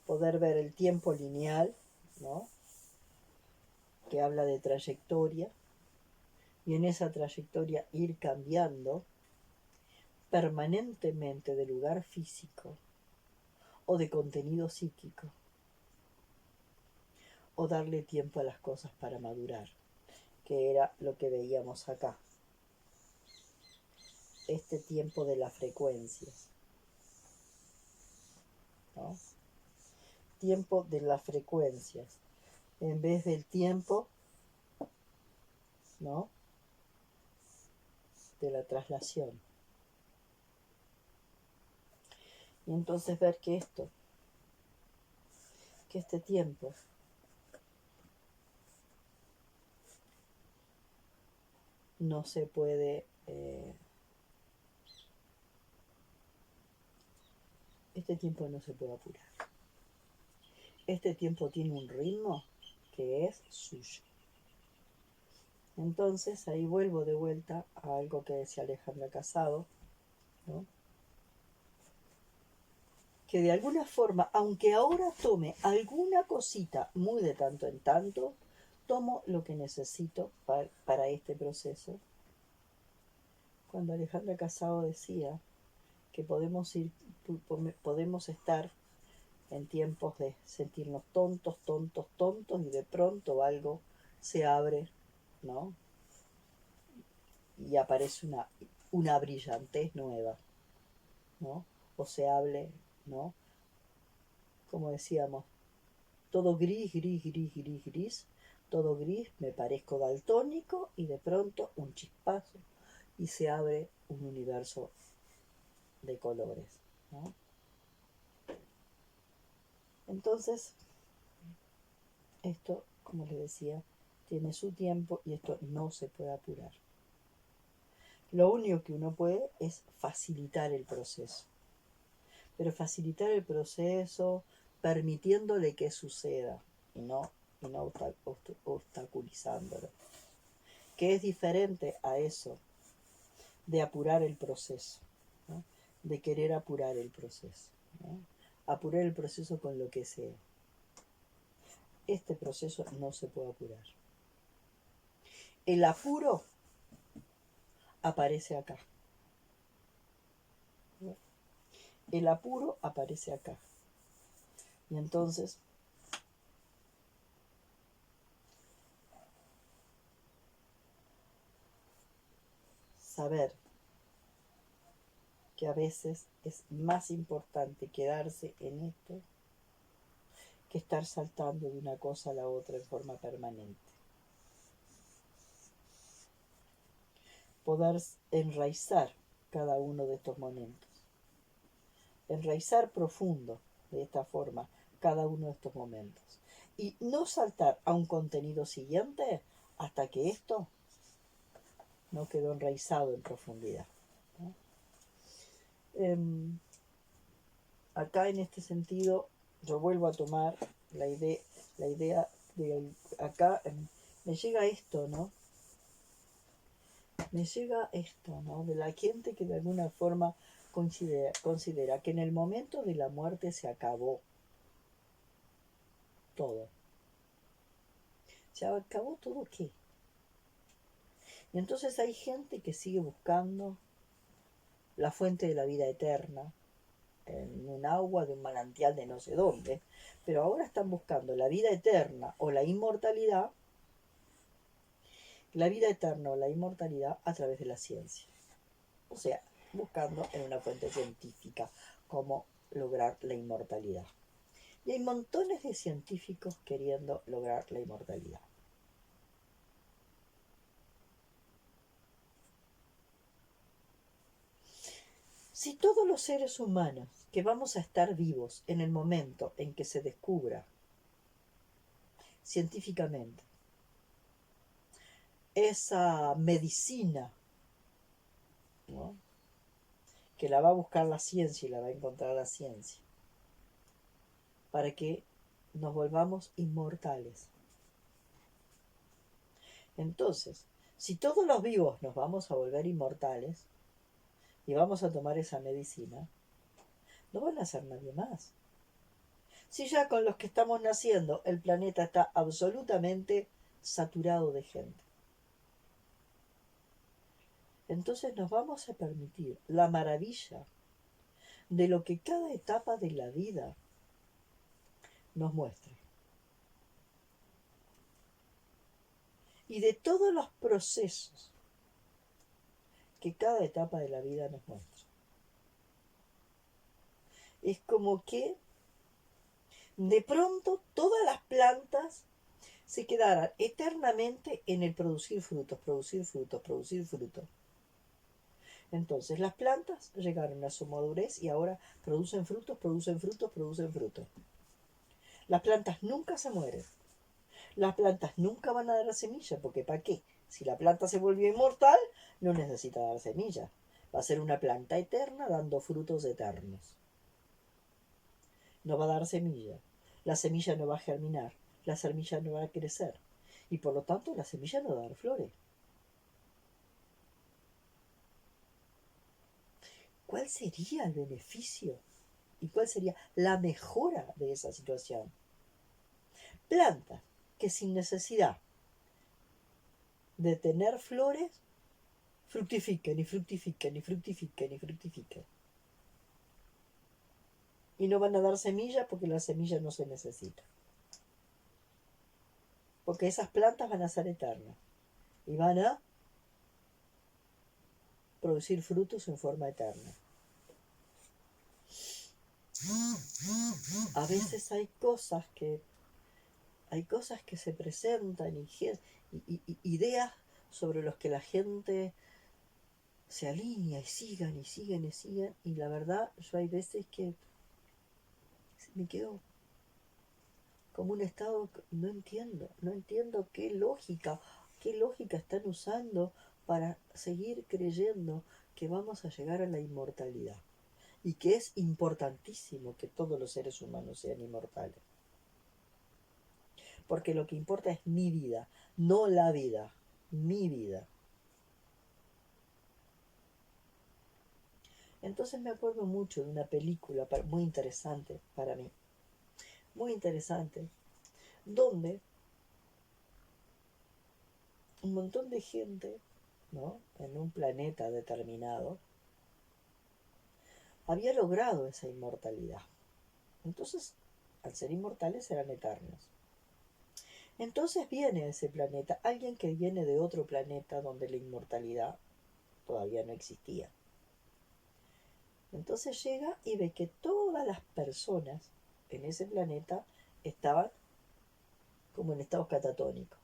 poder ver el tiempo lineal, ¿no? Que habla de trayectoria, y en esa trayectoria ir cambiando permanentemente de lugar físico o de contenido psíquico, o darle tiempo a las cosas para madurar, que era lo que veíamos acá. Este tiempo de las frecuencias, ¿no? Tiempo de las frecuencias, en vez del tiempo, ¿no? De la traslación. Y entonces ver que este tiempo no se puede este tiempo no se puede apurar. Este tiempo tiene un ritmo que es suyo. Entonces ahí vuelvo de vuelta a algo que decía Alejandra Casado, ¿no? Que de alguna forma, aunque ahora tome alguna cosita muy de tanto en tanto, tomo lo que necesito para este proceso. Cuando Alejandra Casado decía que podemos estar en tiempos de sentirnos tontos, tontos, tontos, y de pronto algo se abre, ¿no? Y aparece una brillantez nueva, ¿no? O se hable, ¿no? Como decíamos, todo gris, gris, gris, gris, gris, todo gris, me parezco daltónico y de pronto un chispazo y se abre un universo de colores, ¿no? Entonces, esto, como les decía, tiene su tiempo y esto no se puede apurar. Lo único que uno puede es facilitar el proceso. Pero facilitar el proceso permitiéndole que suceda y no obstaculizándolo. Que es diferente a eso de apurar el proceso, ¿no? De querer apurar el proceso, ¿no? Apurar el proceso con lo que sea. Este proceso no se puede apurar. El apuro aparece acá. ¿No? El apuro aparece acá. Y entonces saber que a veces es más importante quedarse en esto que estar saltando de una cosa a la otra en forma permanente. Poder enraizar cada uno de estos momentos. Enraizar profundo de esta forma cada uno de estos momentos. Y no saltar a un contenido siguiente hasta que esto no quedó enraizado en profundidad, ¿no? Acá en este sentido yo vuelvo a tomar la idea de acá, me llega esto, ¿no? Me llega esto, ¿no? De la gente que de alguna forma considera que en el momento de la muerte se acabó todo. ¿Se acabó todo qué? Y entonces hay gente que sigue buscando la fuente de la vida eterna en un agua de un manantial de no sé dónde, pero ahora están buscando la vida eterna o la inmortalidad a través de la ciencia. O sea, buscando en una fuente científica cómo lograr la inmortalidad. Y hay montones de científicos queriendo lograr la inmortalidad. Si todos los seres humanos que vamos a estar vivos en el momento en que se descubra científicamente esa medicina, ¿no? Que la va a buscar la ciencia y la va a encontrar la ciencia, para que nos volvamos inmortales. Entonces, si todos los vivos nos vamos a volver inmortales y vamos a tomar esa medicina, no van a ser nadie más. Si ya con los que estamos naciendo el planeta está absolutamente saturado de gente, entonces nos vamos a permitir la maravilla de lo que cada etapa de la vida nos muestra. Y de todos los procesos que cada etapa de la vida nos muestra. Es como que de pronto todas las plantas se quedaran eternamente en el producir frutos, producir frutos, producir frutos. Entonces las plantas llegaron a su madurez y ahora producen frutos, producen frutos, producen frutos. Las plantas nunca se mueren. Las plantas nunca van a dar semilla, porque ¿para qué? Si la planta se volvió inmortal, no necesita dar semilla. Va a ser una planta eterna dando frutos eternos. no va a dar semilla. La semilla no va a germinar, la semilla no va a crecer. Y por lo tanto la semilla no va a dar flores. ¿Cuál sería el beneficio? ¿Y cuál sería la mejora de esa situación? Plantas que sin necesidad de tener flores, fructifiquen y fructifiquen y fructifiquen y fructifiquen. Y no van a dar semillas porque la semilla no se necesita. Porque esas plantas van a ser eternas y van a producir frutos en forma eterna. A veces hay cosas que se presentan y ideas sobre los que la gente se alinea y sigan y siguen y siguen, y la verdad yo hay veces que me quedo como un estado, no entiendo qué lógica están usando para seguir creyendo que vamos a llegar a la inmortalidad y que es importantísimo que todos los seres humanos sean inmortales. Porque lo que importa es mi vida, no la vida, mi vida. Entonces me acuerdo mucho de una película muy interesante para mí, muy interesante, donde un montón de gente, ¿no?, en un planeta determinado, había logrado esa inmortalidad. Entonces, al ser inmortales, eran eternos. Entonces viene a ese planeta alguien que viene de otro planeta donde la inmortalidad todavía no existía. Entonces llega y ve que todas las personas en ese planeta estaban como en estados catatónicos.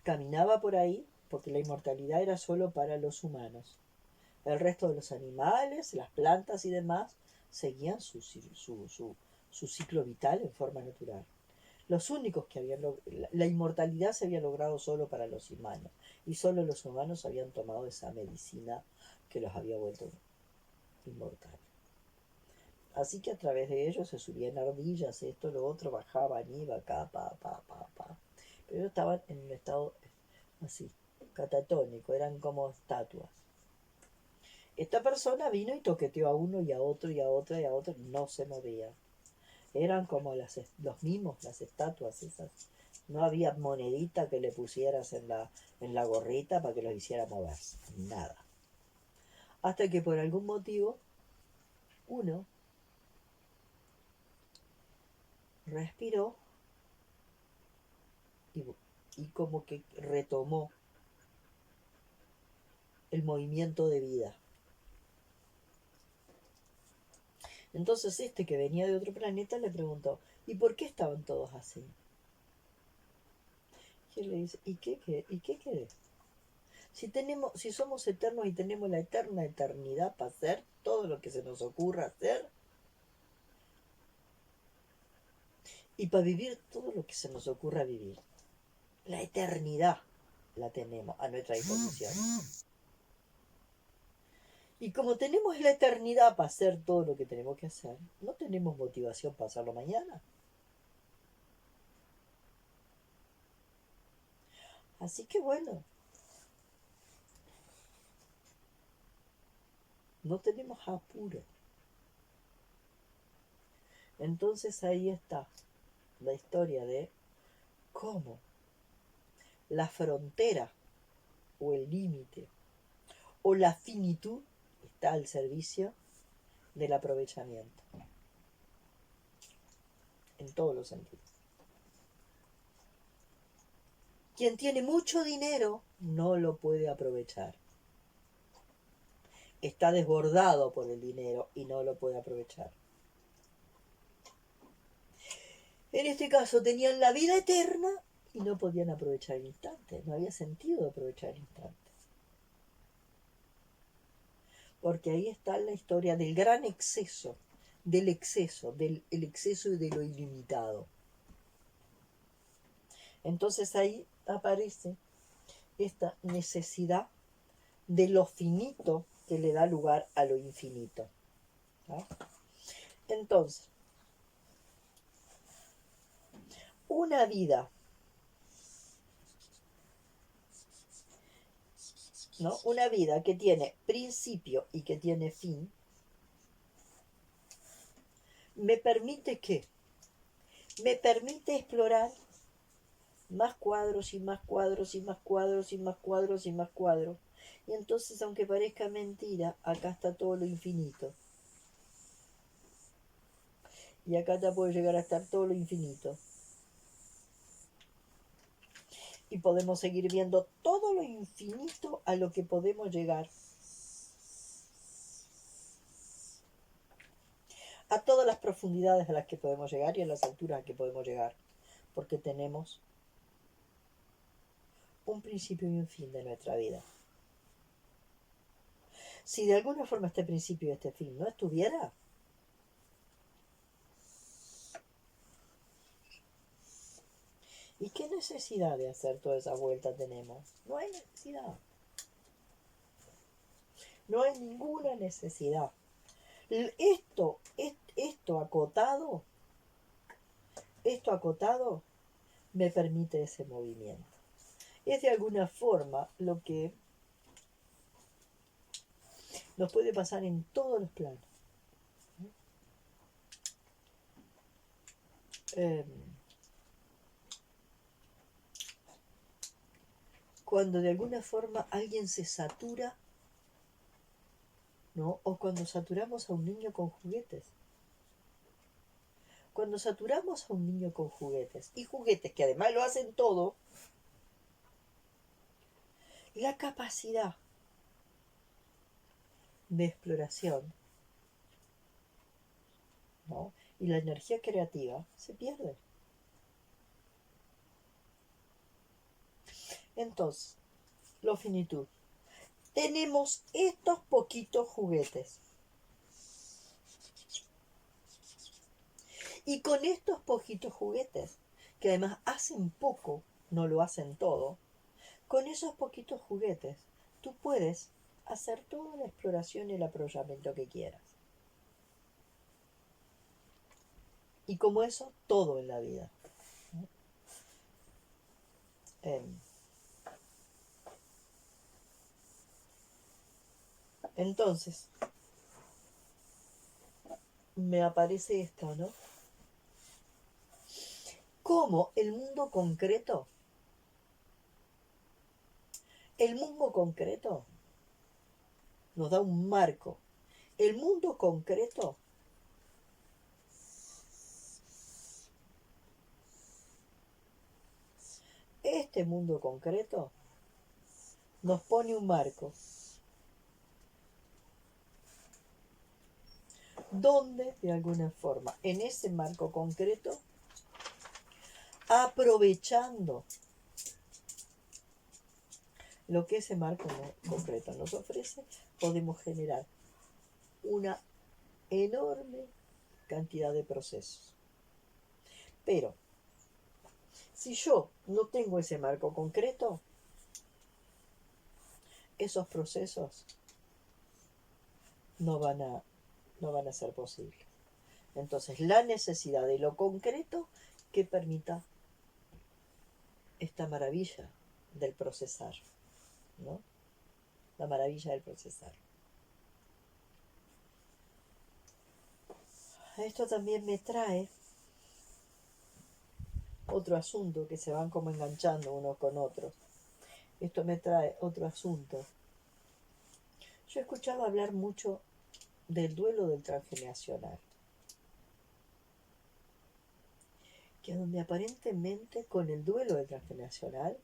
Caminaba por ahí porque la inmortalidad era solo para los humanos. El resto de los animales, las plantas y demás seguían su ciclo vital en forma natural. Los únicos que habían la inmortalidad se había logrado solo para los humanos, y solo los humanos habían tomado esa medicina que los había vuelto inmortales. Así que a través de ellos se subían ardillas, esto, lo otro, bajaban, iba acá, pa. Pero ellos estaban en un estado así, catatónico, eran como estatuas. Esta persona vino y toqueteó a uno y a otro y a otro y a otro, no se movía. Eran como los mimos, las estatuas esas. No había monedita que le pusieras en la gorrita para que los hiciera moverse. Nada. Hasta que por algún motivo, uno respiró y como que retomó el movimiento de vida. Entonces este que venía de otro planeta le preguntó, ¿y por qué estaban todos así? Y él le dice, ¿y qué querés? Si somos eternos y tenemos la eterna eternidad para hacer todo lo que se nos ocurra hacer, y para vivir todo lo que se nos ocurra vivir, la eternidad la tenemos a nuestra disposición. Y como tenemos la eternidad para hacer todo lo que tenemos que hacer, no tenemos motivación para hacerlo mañana. Así que bueno, no tenemos apuro. Entonces ahí está la historia de cómo la frontera o el límite o la finitud está al servicio del aprovechamiento en todos los sentidos. Quien tiene mucho dinero no lo puede aprovechar. Está desbordado por el dinero y no lo puede aprovechar. En este caso tenían la vida eterna y no podían aprovechar el instante. No había sentido aprovechar el instante. Porque ahí está la historia del gran exceso, del exceso y de lo ilimitado. Entonces ahí aparece esta necesidad de lo finito que le da lugar a lo infinito, ¿no? Entonces, una vida, ¿no? Una vida que tiene principio y que tiene fin, me permite ¿qué? Me permite explorar más cuadros y más cuadros y más cuadros y más cuadros y más cuadros. Y entonces, aunque parezca mentira, acá está todo lo infinito. Y acá te puede llegar a estar todo lo infinito. Y podemos seguir viendo todo lo infinito a lo que podemos llegar. A todas las profundidades a las que podemos llegar y a las alturas a que podemos llegar. Porque tenemos un principio y un fin de nuestra vida. Si de alguna forma este principio y este fin no estuviera, ¿y qué necesidad de hacer toda esa vuelta tenemos? No hay necesidad. No hay ninguna necesidad. Esto acotado me permite ese movimiento. Es de alguna forma lo que nos puede pasar en todos los planos. Cuando de alguna forma alguien se satura, ¿no? O cuando saturamos a un niño con juguetes. Cuando saturamos a un niño con juguetes, y juguetes que además lo hacen todo, la capacidad de exploración, ¿no? Y la energía creativa se pierde. Entonces, la finitud. Tenemos estos poquitos juguetes. Y con estos poquitos juguetes, que además hacen poco, no lo hacen todo, con esos poquitos juguetes, tú puedes hacer toda la exploración y el aprovechamiento que quieras. Y como eso, todo en la vida. Entonces, me aparece esto, ¿no? Como el mundo concreto nos da un marco. El mundo concreto este mundo concreto nos pone un marco donde de alguna forma en ese marco concreto, aprovechando lo que ese marco concreto nos ofrece, podemos generar una enorme cantidad de procesos. Pero si yo no tengo ese marco concreto, esos procesos no van a ser posibles. Entonces, la necesidad de lo concreto que permita esta maravilla del procesar, ¿no? La maravilla del procesar. Esto también me trae otro asunto que se van como enganchando unos con otros. Esto me trae otro asunto. Yo he escuchado hablar mucho del duelo del transgeneracional, que donde aparentemente con el duelo del transgeneracional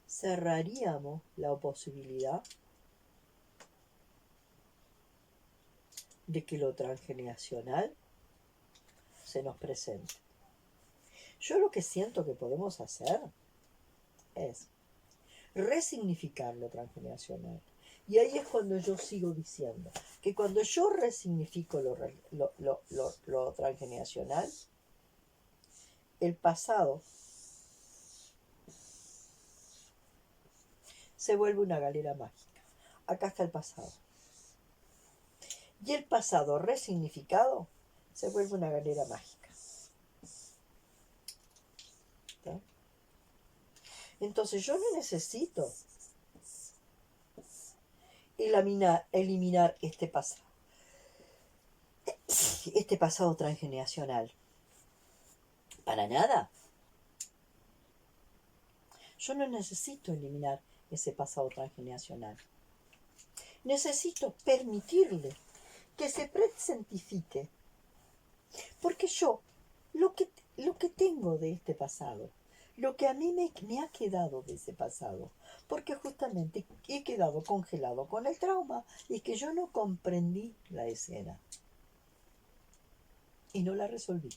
cerraríamos la posibilidad de que lo transgeneracional se nos presente. Yo lo que siento que podemos hacer es resignificar lo transgeneracional. Y ahí es cuando yo sigo diciendo que cuando yo resignifico lo transgeneracional, el pasado se vuelve una galera mágica. acá está el pasado. Y el pasado resignificado se vuelve una galera mágica. ¿Está? Entonces yo no necesito eliminar este pasado transgeneracional. Para nada. Yo no necesito eliminar ese pasado transgeneracional. Necesito permitirle que se presentifique. Porque yo, lo que tengo de este pasado, lo que a mí me ha quedado de ese pasado, porque justamente he quedado congelado con el trauma y que yo no comprendí la escena y no la resolví.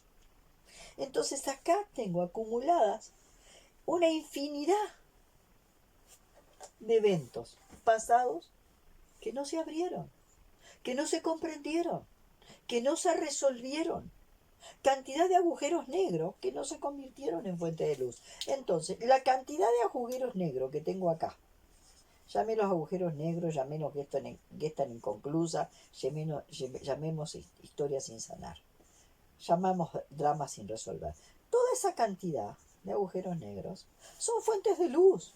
Entonces acá tengo acumuladas una infinidad de eventos pasados que no se abrieron, que no se comprendieron, que no se resolvieron. Cantidad de agujeros negros que no se convirtieron en fuente de luz. Entonces, la cantidad de agujeros negros que tengo acá, llamemos agujeros negros, llamemos que están inconclusas, llamemos historias sin sanar, llamamos dramas sin resolver. Toda esa cantidad de agujeros negros son fuentes de luz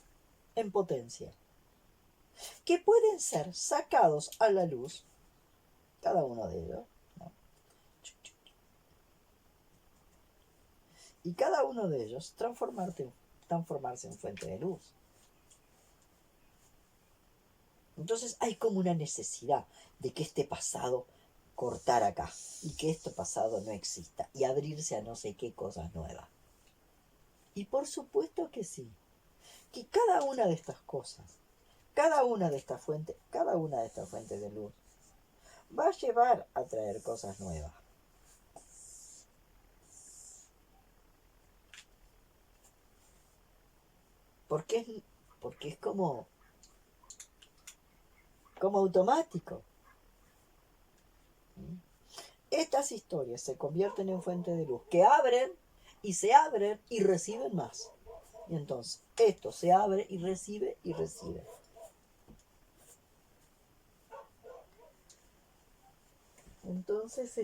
en potencia, que pueden ser sacados a la luz, cada uno de ellos, ¿no? Y cada uno de ellos transformarse en fuente de luz. Entonces hay como una necesidad de que este pasado cortar acá y que este pasado no exista y abrirse a no sé qué cosas nuevas. Y por supuesto que sí, que cada una de estas cosas, cada una de estas fuentes de luz va a llevar a traer cosas nuevas. Porque es como automático. Estas historias se convierten en fuentes de luz que abren y reciben más. Y entonces esto se abre y recibe y recibe. Entonces,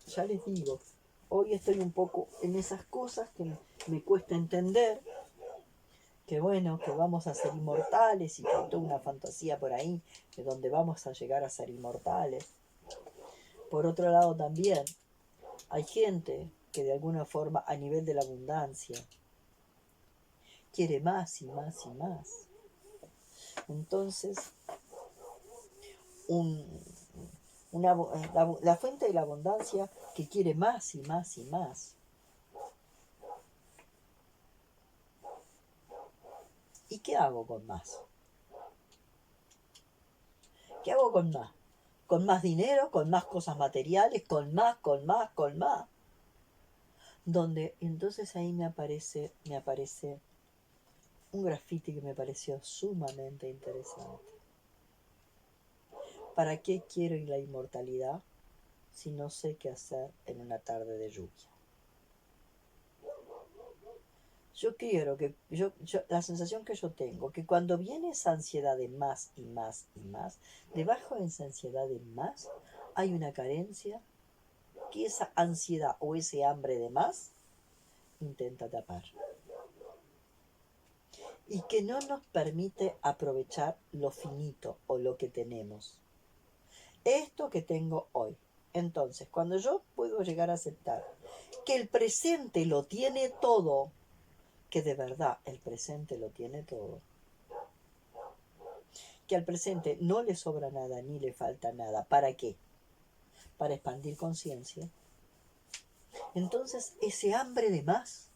ya les digo, hoy estoy un poco en esas cosas que me cuesta entender, que bueno, que vamos a ser inmortales y que hay toda una fantasía por ahí de donde vamos a llegar a ser inmortales. Por otro lado también, hay gente que de alguna forma a nivel de la abundancia quiere más y más y más. Entonces, la fuente de la abundancia que quiere más y más y más. ¿Y qué hago con más? ¿Qué hago con más? Con más dinero, con más cosas materiales, con más. Donde entonces ahí me aparece un grafiti que me pareció sumamente interesante. ¿Para qué quiero la inmortalidad si no sé qué hacer en una tarde de lluvia? Yo quiero que, la sensación que yo tengo, que cuando viene esa ansiedad de más y más y más, debajo de esa ansiedad de más, hay una carencia que esa ansiedad o ese hambre de más intenta tapar. Y que no nos permite aprovechar lo finito o lo que tenemos. Esto que tengo hoy. Entonces, cuando yo puedo llegar a aceptar que el presente lo tiene todo, que de verdad el presente lo tiene todo, que al presente no le sobra nada ni le falta nada, ¿para qué? Para expandir conciencia. Entonces ese hambre de más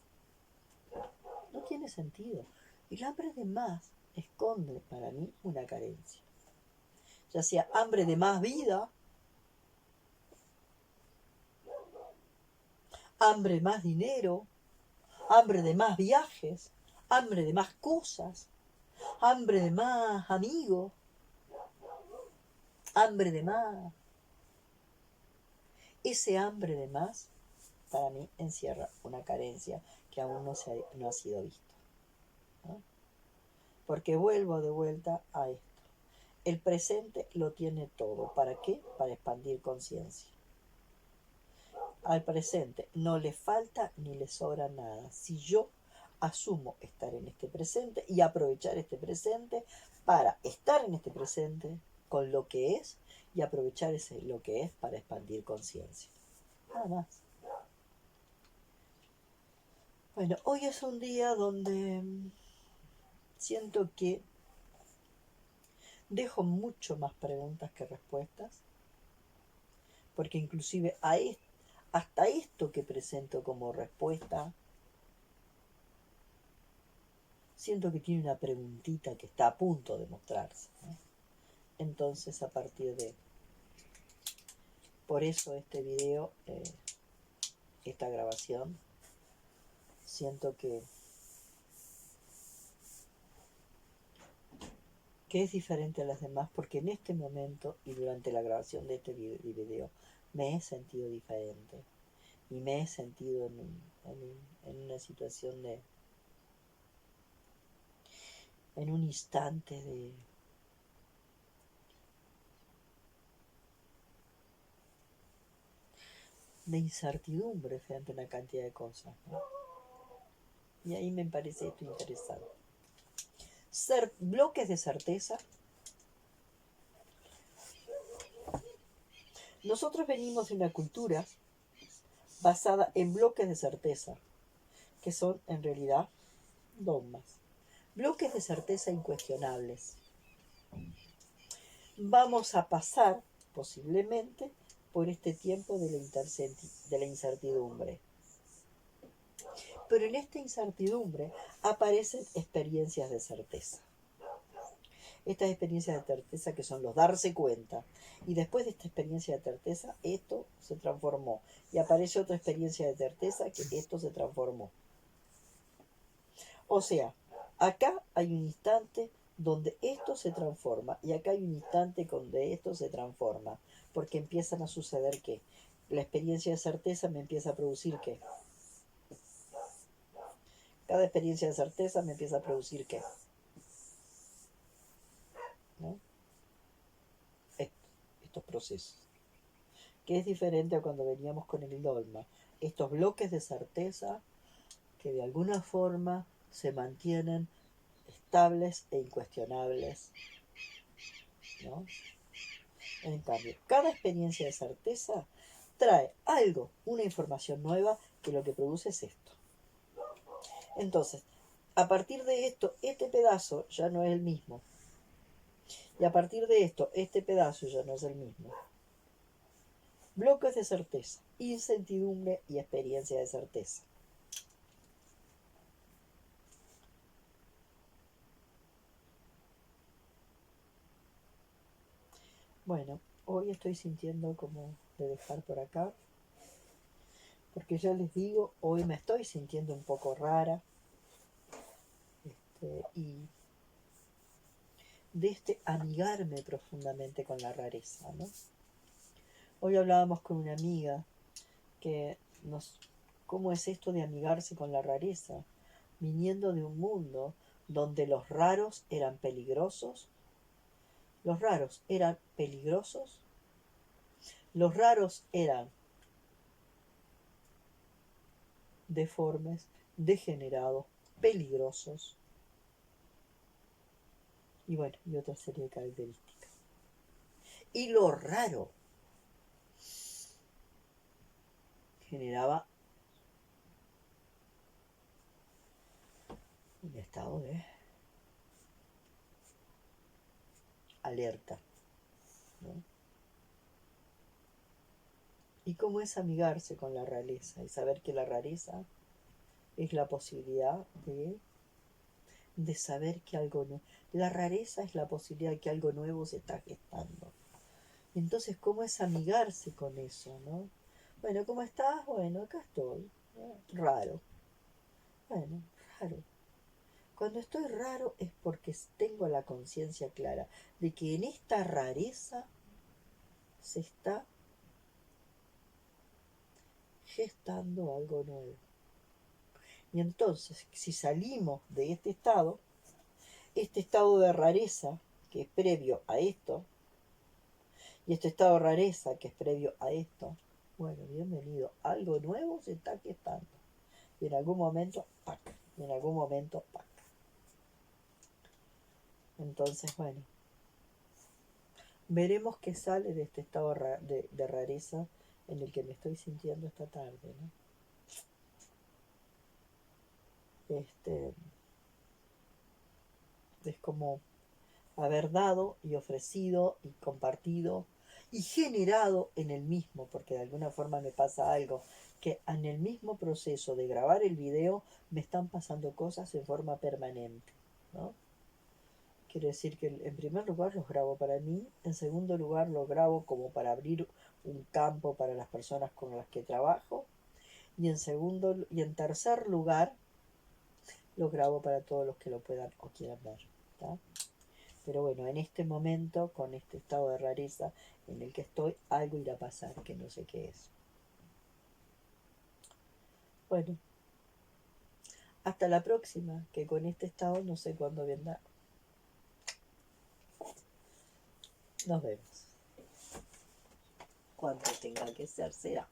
no tiene sentido. El hambre de más esconde para mí una carencia, ya sea hambre de más vida, hambre de más dinero, hambre de más viajes, hambre de más cosas, hambre de más amigos, hambre de más. Ese hambre de más para mí encierra una carencia que aún no ha sido vista, ¿no? Porque vuelvo de vuelta a esto. el presente lo tiene todo. ¿Para qué? Para expandir conciencia. Al presente no le falta ni le sobra nada. Si yo asumo estar en este presente y aprovechar este presente para estar en este presente con lo que es y aprovechar lo que es para expandir conciencia. Nada más. Bueno, hoy es un día donde siento que dejo mucho más preguntas que respuestas, porque inclusive hasta esto que presento como respuesta, siento que tiene una preguntita que está a punto de mostrarse, ¿no? Entonces, a partir de... Por eso este video, esta grabación, siento que es diferente a las demás, porque en este momento y durante la grabación de este video me he sentido diferente y me he sentido en una situación en un instante de incertidumbre frente a una cantidad de cosas, ¿no? Y ahí me parece esto interesante. Bloques de certeza. Nosotros venimos de una cultura basada en bloques de certeza, que son en realidad dogmas. Bloques de certeza incuestionables. Vamos a pasar, posiblemente, por este tiempo de la incertidumbre. Pero en esta incertidumbre aparecen experiencias de certeza. Estas experiencias de certeza que son los darse cuenta. Y después de esta experiencia de certeza, esto se transformó. Y aparece otra experiencia de certeza que esto se transformó. O sea, acá hay un instante donde esto se transforma y acá hay un instante donde esto se transforma. Porque empiezan a suceder que la experiencia de certeza me empieza a producir qué. Cada experiencia de certeza me empieza a producir qué. ¿No? Estos procesos. Que es diferente a cuando veníamos con el dogma. Estos bloques de certeza que de alguna forma se mantienen estables e incuestionables, ¿no? En cambio, cada experiencia de certeza trae algo, una información nueva, que lo que produce es esto. Entonces, a partir de esto, este pedazo ya no es el mismo. Y a partir de esto, este pedazo ya no es el mismo. Bloques de certeza, incertidumbre y experiencia de certeza. Bueno, hoy estoy sintiendo como de dejar por acá, porque ya les digo, hoy me estoy sintiendo un poco rara, y de amigarme profundamente con la rareza, ¿no? Hoy hablábamos con una amiga que ¿cómo es esto de amigarse con la rareza? Viniendo de un mundo donde los raros eran peligrosos, los raros eran peligrosos, los raros eran deformes, degenerados, peligrosos, y bueno, y otra serie de características. Y lo raro generaba un estado de alerta, ¿no? Y cómo es amigarse con la rareza y saber que la rareza es la posibilidad de saber que algo nuevo, la rareza es la posibilidad de que algo nuevo se está gestando. Entonces, ¿cómo es amigarse con eso, no? Bueno, ¿cómo estás? Bueno, acá estoy. Raro. Bueno, raro. Cuando estoy raro es porque tengo la conciencia clara de que en esta rareza se está gestando algo nuevo. Y entonces, si salimos de este estado de rareza, que es previo a esto, y este estado de rareza, que es previo a esto, bueno, bienvenido, algo nuevo se está gestando. Y en algún momento, ¡pac! Y en algún momento, ¡pac! Entonces, bueno, veremos qué sale de este estado de rareza en el que me estoy sintiendo esta tarde, ¿no? Es como haber dado y ofrecido y compartido y generado en el mismo, porque de alguna forma me pasa algo, que en el mismo proceso de grabar el video me están pasando cosas en forma permanente, ¿no? Quiere decir que en primer lugar los grabo para mí, en segundo lugar los grabo como para abrir un campo para las personas con las que trabajo, y en tercer lugar los grabo para todos los que lo puedan o quieran ver, ¿tá? Pero bueno, en este momento, con este estado de rareza en el que estoy, algo irá a pasar que no sé qué es. Bueno, hasta la próxima, que con este estado no sé cuándo vendrá. Nos vemos. Cuando tenga que ser, será.